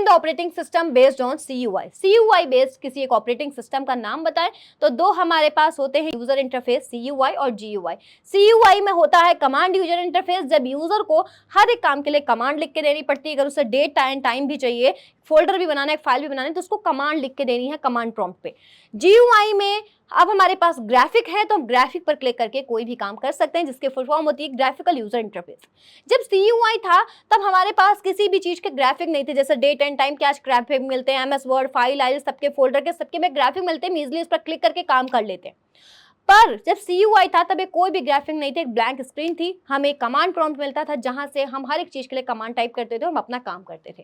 the operating system based on CUI। CUI based किसी एक ऑपरेटिंग सिस्टम का नाम बताएं। तो दो हमारे पास होते हैं यूजर इंटरफेस CUI और GUI। CUI में होता है कमांड यूजर इंटरफेस, जब यूजर को हर एक काम के लिए कमांड लिख के देनी पड़ती है। अगर उसे डेट एंड टाइम भी चाहिए, फोल्डर भी बनाना है, फाइल भी बनाना है, तो उसको कमांड लिख के देनी है कमांड प्रॉम्प्ट पे। GUI में अब हमारे पास ग्राफिक है तो हम ग्राफिक पर क्लिक करके कोई भी काम कर सकते हैं, जिसके फुल फॉर्म होती है ग्राफिकल यूजर इंटरफेस। जब CUI था तब हमारे पास किसी भी चीज के ग्राफिक नहीं थे, जैसे डेट एंड टाइम के आज ग्राफिक मिलते हैं, MS वर्ड, फाइल आइल, सबके फोल्डर के सबके में ग्राफिक मिलते हैं, इजीली इस पर क्लिक करके काम कर लेते हैं। पर जब CUI था तब कोई भी ग्राफिक नहीं थे, एक ब्लैंक स्क्रीन थी, हमें कमांड प्रॉम्प्ट मिलता था जहां से हम हर एक चीज के लिए कमांड टाइप करते थे और हम अपना काम करते थे।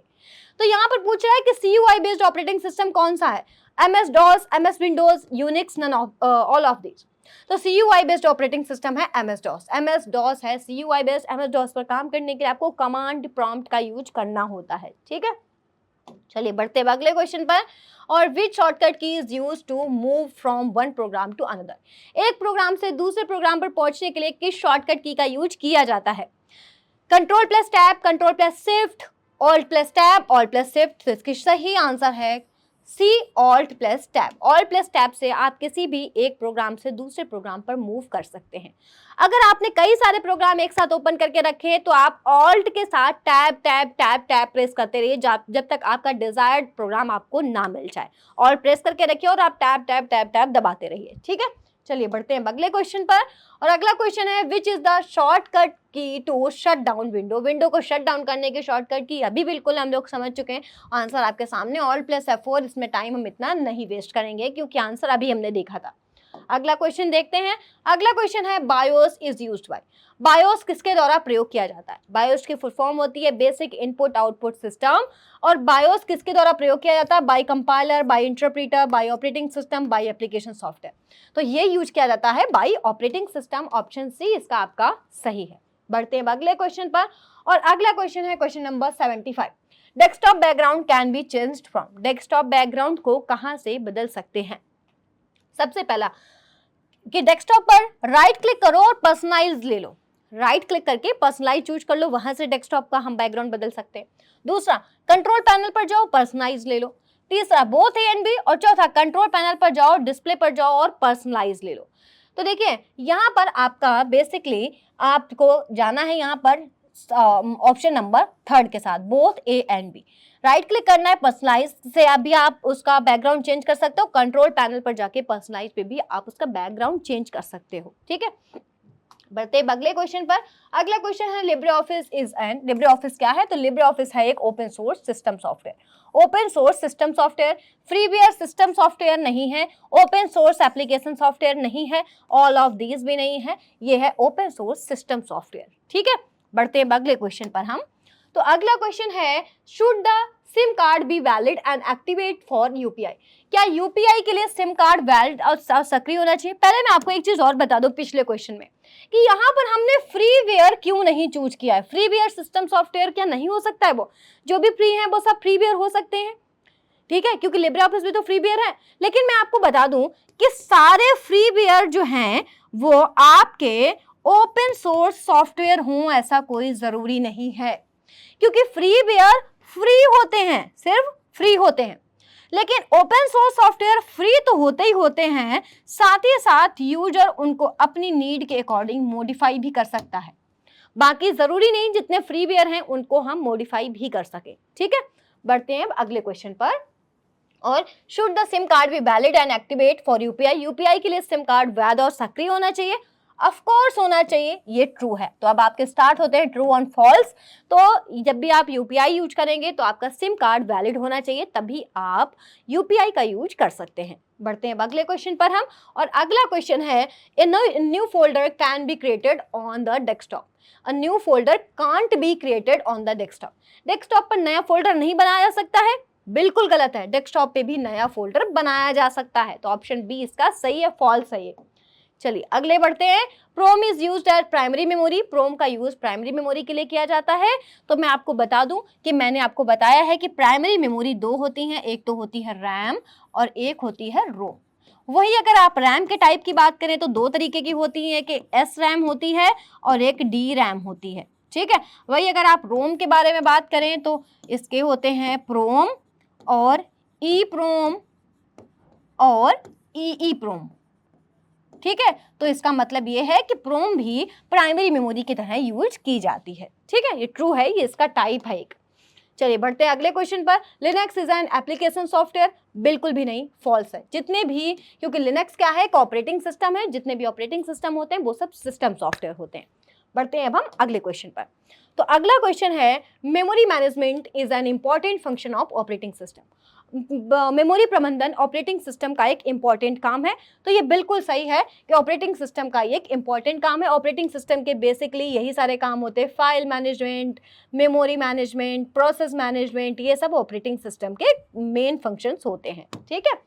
तो यहाँ पर पूछ रहा है कि CUI बेस्ड ऑपरेटिंग सिस्टम कौन सा है? MS DOS, MS Windows, Unix, none of all of this. तो CUI बेस्ड ऑपरेटिंग सिस्टम है MS DOS। MS DOS है CUI बेस्ड। MS DOS पर काम करने के लिए आपको कमांड प्रॉम्प्ट का यूज करना होता है। ठीक है, चलिए बढ़ते हैं अगले क्वेश्चन पर। और which shortcut key is use to move from one program to another. एक प्रोग्राम से दूसरे प्रोग्राम पर पहुंचने के लिए किस शॉर्टकट की का यूज किया जाता है? Control plus tab, control plus shift, alt plus tab, alt plus shift. तो इसकी सही आंसर है C alt plus tab. Alt plus tab से आप किसी भी एक प्रोग्राम से दूसरे प्रोग्राम पर मूव कर सकते हैं। अगर आपने कई सारे प्रोग्राम एक साथ ओपन करके रखे हैं तो आप ऑल्ट के साथ tab tab tab tab press करते रहिए जब तक आपका डिजायर्ड प्रोग्राम आपको ना मिल जाए। ऑल्ट प्रेस करके रखिए और आप टैब टैब टैब टैब दबाते रहिए, ठीक है। चलिए बढ़ते हैं अगले क्वेश्चन पर, और अगला क्वेश्चन है which is the shortcut key to shut down window. Window को शट डाउन करने की शॉर्टकट की अभी बिल्कुल हम लोग समझ चुके हैं। आंसर आपके सामने ऑल्ट प्लस F4। इसमें टाइम हम इतना नहीं वेस्ट करेंगे क्योंकि आंसर अभी हमने देखा था। अगला क्वेश्चन देखते हैं। अगला क्वेश्चन है BIOS is used by. BIOS किसके द्वारा प्रयोग किया जाता है? बायोस की फुल फॉर्म होती है बेसिक इनपुट आउटपुट सिस्टम। और बायोस किसके द्वारा प्रयोग किया जाता है? By compiler, by interpreter, by operating system, by application software. तो ये यूज किया जाता है by operating system. Option C इसका आपका सही है। बढ़ते हैं अगले क्वेश्चन पर, और अगला क्वेश्चन है question number 75। Desktop background can be changed from. Desktop background को कहां से बदल सकते हैं? सबसे पहला कि डेस्कटॉप पर राइट क्लिक करो और पर्सनलाइज ले लो। राइट क्लिक करके पर्सनलाइज चूज कर लो, वहां से डेस्कटॉप का हम बैकग्राउंड बदल सकते हैं। दूसरा, कंट्रोल पैनल पर जाओ, पर्सनलाइज ले लो। तीसरा, बोथ ए एंड बी। और चौथा, कंट्रोल पैनल पर जाओ, डिस्प्ले पर जाओ और पर्सनलाइज ले लो। तो देखिए यहाँ पर आपका बेसिकली आपको जाना है यहाँ पर ऑप्शन नंबर 3 के साथ, both A and B. Right click करना है, पर्सनलाइज से अभी आप उसका बैकग्राउंड चेंज कर सकते हो। कंट्रोल पैनल पर जाके पर्सनलाइज पे भी आप उसका बैकग्राउंड चेंज कर सकते हो, ठीक है। बढ़ते अगले क्वेश्चन पर। अगला क्वेश्चन है Libre office is an. Libre office क्या है? तो लिब्रे ऑफिस है एक open source system software. Open source system software, freeware system software नहीं है, ओपन सोर्स एप्लीकेशन सॉफ्टवेयर नहीं है, ऑल ऑफ दीज भी नहीं है, ये है ओपन सोर्स सिस्टम सॉफ्टवेयर, ठीक है। बढ़ते हैं अगले क्वेश्चन पर हम। तो अगला क्वेश्चन है should the SIM card be valid and activate for UPI. क्या यूपीआई के लिए सिम कार्ड वैलिड और सक्रिय होना चाहिए? पहले मैं आपको एक चीज और बता दूं पिछले क्वेश्चन में कि यहाँ पर हमने फ्रीवेयर क्यों नहीं चूज किया है। फ्रीवेयर सिस्टम सॉफ्टवेयर क्या नहीं हो सकता है? वो जो भी फ्री है वो सब फ्रीवेयर हो सकते हैं, ठीक है, क्योंकि लिब्रे ऑफिस भी तो फ्रीवेयर है। लेकिन मैं आपको बता दूं कि सारे फ्रीवेयर जो हैं वो आपके ओपन सोर्स सॉफ्टवेयर हों ऐसा कोई जरूरी नहीं है, क्योंकि फ्रीवेयर फ्री होते हैं, सिर्फ फ्री होते हैं। लेकिन ओपन सोर्स सॉफ्टवेयर फ्री तो होते ही होते हैं, साथ ही साथ यूजर उनको अपनी नीड के अकॉर्डिंग मॉडिफाई भी कर सकता है। बाकी जरूरी नहीं जितने फ्रीवेयर हैं उनको हम मॉडिफाई भी कर सके, ठीक है। बढ़ते हैं अगले क्वेश्चन पर। और should the SIM card be valid and activate for UPI. UPI के लिए सिम कार्ड वैध और सक्रिय होना चाहिए, ऑफ कोर्स होना चाहिए, ये ट्रू है। तो अब आपके स्टार्ट होते हैं ट्रू और फॉल्स। तो जब भी आप यूपीआई यूज करेंगे तो आपका सिम कार्ड वैलिड होना चाहिए, तभी आप यूपीआई का यूज कर सकते हैं। बढ़ते हैं अगले क्वेश्चन पर हम, और अगला क्वेश्चन है a new folder can be created on the desktop. A new folder can't be created on the desktop. Desktop पर नया फोल्डर नहीं बनाया जा सकता है, बिल्कुल गलत है। डेस्कटॉप पे भी नया फोल्डर बनाया जा सकता है। तो ऑप्शन बी इसका सही है, फॉल्स है ये। चलिए अगले बढ़ते हैं। PROM is used as primary memory. PROM का यूज प्राइमरी मेमोरी के लिए किया जाता है। तो मैं आपको बता दूं कि मैंने आपको बताया है कि प्राइमरी मेमोरी 2 होती हैं, एक तो होती है रैम और एक होती है रोम। वही अगर आप रैम के टाइप की बात करें तो 2 तरीके की होती है, कि एस रैम होती है और एक डी रैम होती है, ठीक है। वही अगर आप रोम के बारे में बात करें तो इसके होते हैं प्रोम और ई प्रोम और ई प्रोम, ठीक है। तो इसका मतलब ये है कि प्रोम भी प्राइमरी मेमोरी की तरह यूज की जाती है, ठीक है। ये ट्रू है, ये इसका टाइप है एक। चलिए बढ़ते हैं अगले क्वेश्चन पर। Linux is an application software. बिल्कुल भी नहीं, फॉल्स है। जितने भी, क्योंकि लिनक्स क्या है, एक ऑपरेटिंग सिस्टम है, जितने भी ऑपरेटिंग सिस्टम होते हैं वो सब सिस्टम सॉफ्टवेयर होते हैं। बढ़ते हैं अब हम अगले क्वेश्चन पर। तो अगला क्वेश्चन है memory management is an important function of operating system. Memory प्रबंधन ऑपरेटिंग सिस्टम का एक इंपॉर्टेंट काम है। तो ये बिल्कुल सही है कि ऑपरेटिंग सिस्टम का एक इंपॉर्टेंट काम है। ऑपरेटिंग सिस्टम के बेसिकली यही सारे काम होते हैं, file management, memory management, process management, ये सब ऑपरेटिंग सिस्टम के मेन फंक्शंस होते हैं, ठीक है।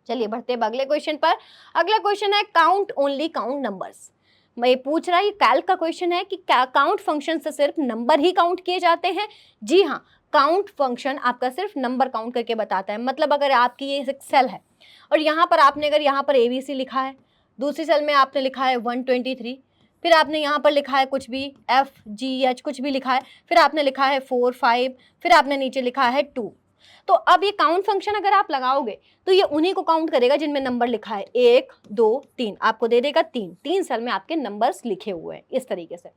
चलिए बढ़ते हैं अगले क्वेश्चन पर। अगला क्वेश्चन है काउंट ओनली काउंट नंबर्स। मैं पूछ रहा है, कैल्क का क्वेश्चन है कि क्या काउंट फंक्शन से सिर्फ नंबर ही काउंट किए जाते हैं? जी हाँ, काउंट फंक्शन आपका सिर्फ नंबर काउंट करके बताता है। मतलब अगर आपकी ये एक सेल है और यहाँ पर आपने अगर यहाँ पर ABC लिखा है, दूसरी सेल में आपने लिखा है 123, फिर आपने यहाँ पर लिखा है कुछ भी FGH कुछ भी लिखा है, फिर आपने लिखा है 4 5, फिर आपने नीचे लिखा है 2, तो अब ये काउंट फंक्शन अगर आप लगाओगे तो ये उन्हीं को काउंट करेगा जिनमें नंबर लिखा है 1 2 3, आपको दे देगा 3 सेल में आपके नंबर्स लिखे हुए हैं इस तरीके से।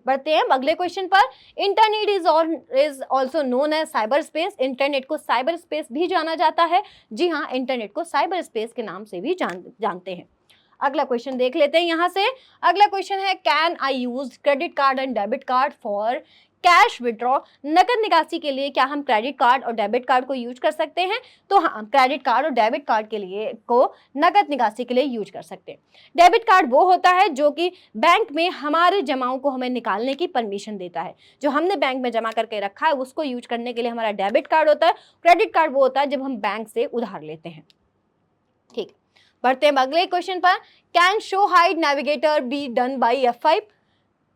बढ़ते हैं अगले क्वेश्चन पर। Internet is also known as cyber space. Internet को साइबर स्पेस भी जाना जाता है। जी हाँ, इंटरनेट को साइबर स्पेस के नाम से भी जानते हैं। अगला क्वेश्चन देख लेते हैं यहाँ से। अगला क्वेश्चन है, can I use credit card and debit card for cash withdraw. नकद निकासी के लिए क्या हम क्रेडिट कार्ड और डेबिट कार्ड को यूज कर सकते हैं? तो हाँ, क्रेडिट कार्ड और डेबिट कार्ड के लिए को नकद निकासी के लिए यूज कर सकते हैं। डेबिट कार्ड वो होता है जो कि बैंक में हमारे जमाओं को हमें निकालने की परमिशन देता है। जो हमने बैंक में जमा करके रखा है उसको यूज करने के लिए हमारा डेबिट कार्ड होता है। क्रेडिट कार्ड वो होता है जब हम बैंक से उधार लेते हैं। ठीक, बढ़ते हैं अगले क्वेश्चन पर। Can show hide navigator be done by F5।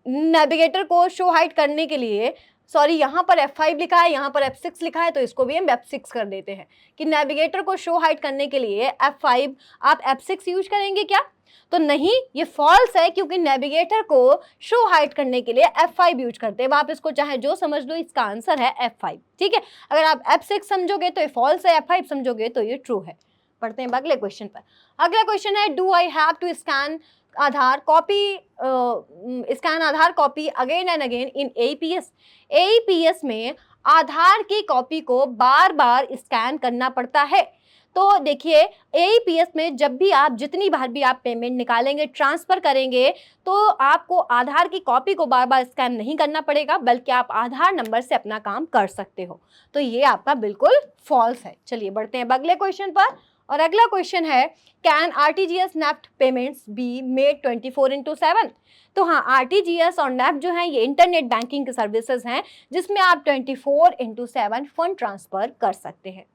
Navigator को शो हाइड करने के लिए, सॉरी यहाँ पर F5 लिखा है, यहाँ पर F6 लिखा है, तो इसको भी हम F6 कर देते हैं कि नेविगेटर को शो हाइड करने के लिए F5 आप F6 यूज करेंगे क्या? तो नहीं, ये फॉल्स है, क्योंकि नेविगेटर को शो हाइड करने के लिए F5 यूज करते हैं। आप इसको चाहे जो समझ लो, इसका आंसर है F5। ठीक है, अगर आप F6 समझोगे तो ये फॉल्स है, F5 समझोगे तो ये ट्रू है। पढ़ते हैं अगले क्वेश्चन पर। अगला क्वेश्चन है, do I have to scan Aadhaar copy again and again in AEPS। AEPS में आधार की कॉपी को बार बार स्कैन करना पड़ता है। तो देखिए, AEPS में जब भी आप जितनी बार भी आप पेमेंट निकालेंगे, ट्रांसफर करेंगे, तो आपको आधार की कॉपी को बार बार स्कैन नहीं करना पड़ेगा, बल्कि आप आधार नंबर से अपना काम कर सकते हो। तो ये आपका बिल्कुल फॉल्स है। चलिए बढ़ते हैं अगले क्वेश्चन पर। और अगला क्वेश्चन है, can RTGS NEFT payments be made 24/7। तो हाँ, RTGS और नेफ्ट जो है ये इंटरनेट बैंकिंग के सर्विसेज हैं जिसमें आप 24/7 फंड ट्रांसफर कर सकते हैं।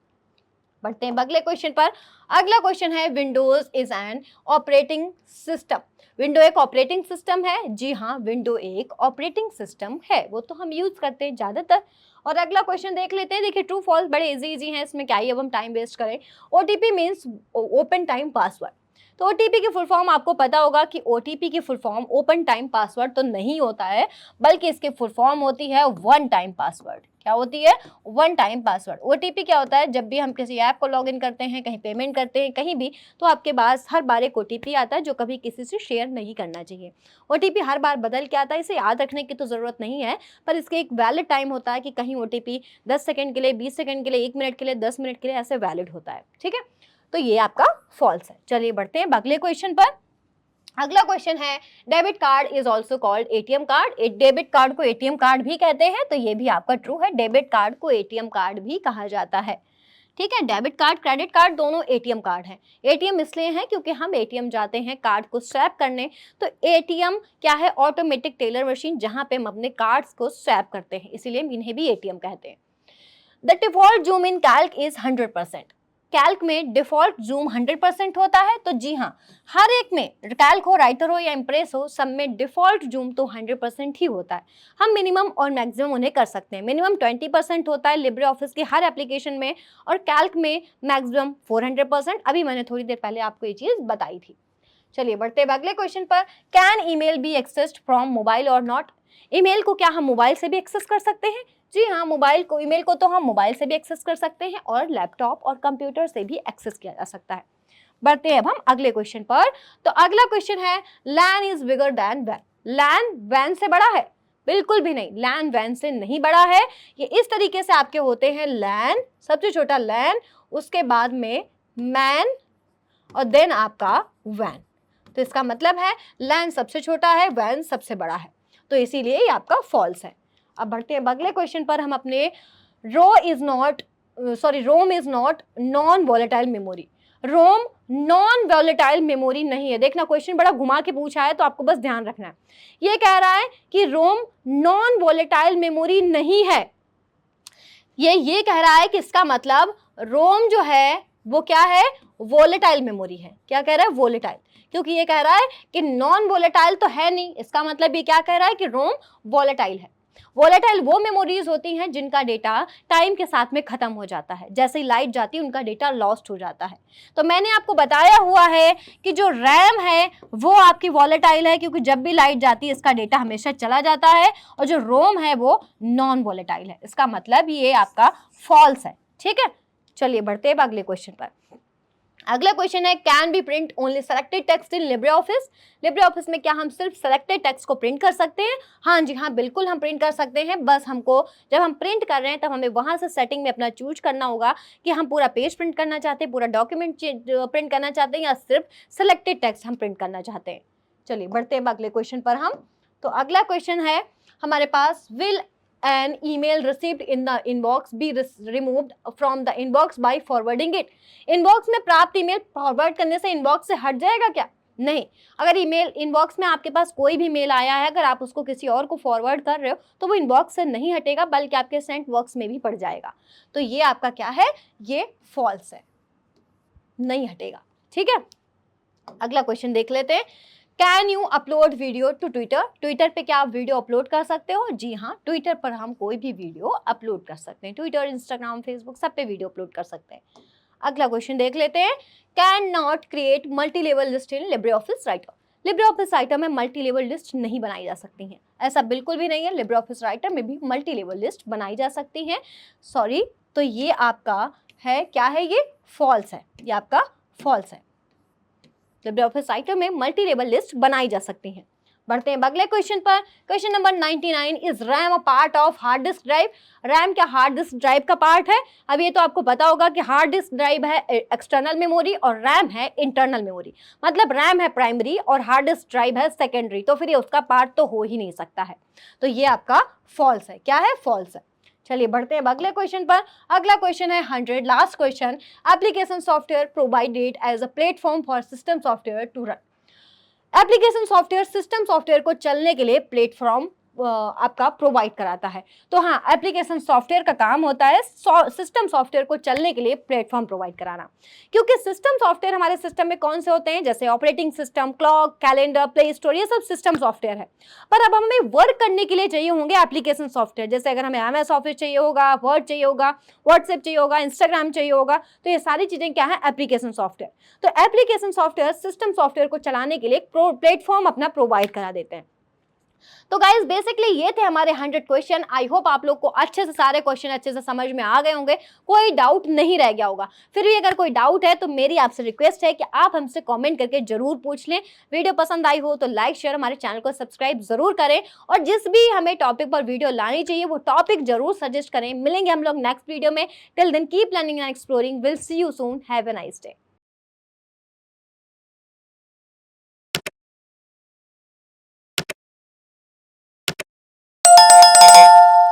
बढ़ते हैं अगले क्वेश्चन पर। अगला क्वेश्चन है, Windows is an operating system. Window एक ऑपरेटिंग सिस्टम है। जी हाँ, विंडो एक ऑपरेटिंग सिस्टम है, वो तो हम यूज करते हैं ज़्यादातर। और अगला क्वेश्चन देख लेते हैं। देखिए, ट्रू फॉल्स बड़े इजी हैं, इसमें क्या ही अब हम टाइम वेस्ट करें। OTP means open time password. तो OTP की फुल फॉर्म आपको पता होगा कि OTP की full form open time password तो नहीं होता है, बल्कि इसकी फुल फॉर्म होती है वन टाइम पासवर्ड। क्या होती है? One time password. OTP क्या होता है? जब भी हम किसी ऐप को लॉगिन करते हैं, कहीं पेमेंट करते हैं, कहीं भी, तो आपके पास हर बार एक OTP आता है जो कभी किसी से शेयर नहीं करना चाहिए। OTP हर बार बदल के आता है, इसे याद रखने की तो ज़रूरत नहीं है, पर इसके एक वैलिड टाइम होता है कि कहीं OTP 10 सेकंड के लिए, 20 सेकंड के लिए, 1 मिनट के लिए, 10 मिनट के लिए ऐसे वैलिड होता है। ठीक है, तो ये आपका फॉल्स है। चलिए बढ़ते हैं अगले क्वेश्चन पर। अगला क्वेश्चन है, debit card is also called ATM card. Debit card को ATM कार्ड भी कहते हैं, तो ये भी आपका ट्रू है। डेबिट कार्ड को ATM कार्ड भी कहा जाता है। ठीक है, डेबिट कार्ड, क्रेडिट कार्ड दोनों ATM कार्ड हैं। ATM इसलिए हैं क्योंकि हम ATM जाते हैं कार्ड को स्वैप करने, तो ATM क्या है? ऑटोमेटिक टेलर मशीन, जहां पे हम अपने कार्ड्स को स्वैप करते हैं, इसीलिए इन्हें भी ATM कहते हैं। The default zoom in Calc is 100%। Calc में डिफॉल्ट जूम 100% होता है। तो जी हाँ, हर एक में, कैल्क हो, राइटर हो या इम्प्रेस हो, सब में डिफॉल्ट जूम तो 100% ही होता है। हम मिनिमम और मैक्सिमम उन्हें कर सकते हैं। मिनिमम 20% होता है लिब्रे ऑफिस की हर एप्लीकेशन में, और कैल्क में मैक्सिमम 400%। अभी मैंने थोड़ी देर पहले आपको ये चीज़ बताई थी। चलिए बढ़ते हैं अगले क्वेश्चन पर। Can email B accessed from mobile और नॉट। ईमेल को क्या हम मोबाइल से भी एक्सेस कर सकते हैं? जी हाँ, ईमेल को तो हम मोबाइल से भी एक्सेस कर सकते हैं और लैपटॉप और कंप्यूटर से भी एक्सेस किया जा सकता है। बढ़ते हैं अब हम अगले क्वेश्चन पर। तो अगला क्वेश्चन है, लैन इज बिगर दैन वैन। लैन वैन से बड़ा है? बिल्कुल भी नहीं, लैन वैन से नहीं बड़ा है। ये इस तरीके से आपके होते हैं, लैन सबसे छोटा लैन, उसके बाद में मैन, और देन आपका वैन। तो इसका मतलब है लैन सबसे छोटा है, वैन सबसे बड़ा है, तो इसीलिए ये आपका फॉल्स है। अब बढ़ते हैं अगले क्वेश्चन पर। हम अपने ROM is not non volatile memory. ROM non volatile memory नहीं है। देखना, क्वेश्चन बड़ा घुमा के पूछा है, तो आपको बस ध्यान रखना है। ये कह रहा है कि रोम नॉन वॉलेटाइल मेमोरी नहीं है। ये कह रहा है कि इसका मतलब रोम जो है वो क्या है? वॉलेटाइल मेमोरी है। क्या कह रहा है? वॉलेटाइल, क्योंकि ये कह रहा है कि नॉन वॉलेटाइल तो है नहीं, इसका मतलब ये क्या कह रहा है कि रोम वॉलेटाइल है। वॉलेटाइल वो मेमोरीज होती हैं जिनका डेटा टाइम के साथ में खत्म हो जाता है, जैसे ही लाइट जाती है उनका डेटा लॉस्ट हो जाता है। तो मैंने आपको बताया हुआ है कि जो रैम है वो आपकी वॉलेटाइल है, क्योंकि जब भी लाइट जाती है इसका डेटा हमेशा चला जाता है, और जो रोम है वो नॉन वॉलेटाइल है। इसका मतलब ये आपका फॉल्स है। ठीक है, चलिए बढ़ते हैं अगले क्वेश्चन पर। अगला क्वेश्चन है can be print only selected text in Libre office. Libre Office में क्या हम सिर्फ सेलेक्टेड टेक्स्ट को प्रिंट कर सकते हैं? हाँ जी हाँ, बिल्कुल हम प्रिंट कर सकते हैं। बस हमको जब हम प्रिंट कर रहे हैं तब हमें वहां से सेटिंग में अपना चूज करना होगा कि हम पूरा पेज प्रिंट करना चाहते हैं, पूरा डॉक्यूमेंट प्रिंट करना चाहते हैं, या सिर्फ सेलेक्टेड टेक्स्ट हम प्रिंट करना चाहते हैं। चलिए बढ़ते हैं अगले क्वेश्चन पर हम। तो अगला क्वेश्चन है हमारे पास, will an email received in the inbox be removed from the inbox by forwarding it। Inbox में प्राप्त ईमेल फॉरवर्ड करने से इनबॉक्स से हट जाएगा क्या? नहीं। अगर ईमेल इनबॉक्स में आपके पास कोई भी मेल आया है, अगर आप उसको किसी और को फॉरवर्ड कर रहे हो तो वो इनबॉक्स से नहीं हटेगा, बल्कि आपके सेंट बॉक्स में भी पड़ जाएगा। तो ये आपका क्या है? ये फॉल्स है, नहीं हटेगा। ठीक है, अगला क्वेश्चन देख लेते हैं। Can you upload video to Twitter. Twitter पे क्या आप वीडियो अपलोड कर सकते हो? जी हाँ, ट्विटर पर हम कोई भी वीडियो अपलोड कर सकते हैं। ट्विटर, इंस्टाग्राम, फेसबुक सब पे वीडियो अपलोड कर सकते हैं। अगला क्वेश्चन देख लेते हैं। Can not create multi level list in Libre office writer. Libre office writer में मल्टी लेवल लिस्ट नहीं बनाई जा सकती हैं, ऐसा बिल्कुल भी नहीं है। लिब्रे ऑफिस राइटर में भी मल्टी लेवल लिस्ट बनाई जा सकती हैं। सॉरी, तो ये आपका है, क्या है ये? फॉल्स है, ये आपका फॉल्स है। लिब्रे ऑफिस राइटर में मल्टी लेवल लिस्ट बनाई जा सकती हैं। बढ़ते हैं अगले क्वेश्चन पर। Question number 99, is RAM a part of hard disk drive. RAM क्या हार्ड डिस्क ड्राइव का पार्ट है? अब ये तो आपको पता होगा कि हार्ड डिस्क ड्राइव है एक्सटर्नल मेमोरी और रैम है इंटरनल मेमोरी। मतलब रैम है प्राइमरी और हार्ड डिस्क ड्राइव है सेकेंडरी, तो फिर ये उसका पार्ट तो हो ही नहीं सकता है। तो ये आपका फॉल्स है। क्या है? फॉल्स है। चलिए बढ़ते हैं अगले क्वेश्चन पर। अगला क्वेश्चन है 100, last question. Application software provided as a platform for system software to run. Application software system software को चलने के लिए प्लेटफॉर्म आपका प्रोवाइड कराता है। तो हाँ, एप्लीकेशन सॉफ्टवेयर का काम होता है सिस्टम सॉफ्टवेयर को चलने के लिए प्लेटफॉर्म प्रोवाइड कराना। क्योंकि सिस्टम सॉफ्टवेयर हमारे सिस्टम में कौन से होते हैं? जैसे operating system, clock, calendar, play store, ये सब सिस्टम सॉफ्टवेयर है। पर अब हमें वर्क करने के लिए चाहिए होंगे एप्लीकेशन सॉफ्टवेयर। जैसे अगर हमें MS ऑफिस चाहिए होगा, वर्ड चाहिए होगा, व्हाट्सएप चाहिए होगा, इंस्टाग्राम चाहिए होगा, तो ये सारी चीजें क्या है? Application software. तो एप्लीकेशन सॉफ्टवेयर सिस्टम सॉफ्टवेयर को चलाने के लिए प्लेटफॉर्म अपना प्रोवाइड करा देते हैं। तो गाइज बेसिकली ये थे हमारे 100 क्वेश्चन। आई होप आप लोग को अच्छे से सारे क्वेश्चन अच्छे से समझ में आ गए होंगे, कोई डाउट नहीं रह गया होगा। फिर भी अगर कोई डाउट है तो मेरी आपसे रिक्वेस्ट है कि आप हमसे कमेंट करके जरूर पूछ लें। वीडियो पसंद आई हो तो लाइक शेयर, हमारे चैनल को सब्सक्राइब जरूर करें, और जिस भी हमें टॉपिक पर वीडियो लानी चाहिए वो टॉपिक जरूर सजेस्ट करें। मिलेंगे हम लोग नेक्स्ट वीडियो में। Till then keep learning and exploring. Will see you soon. Have a nice day.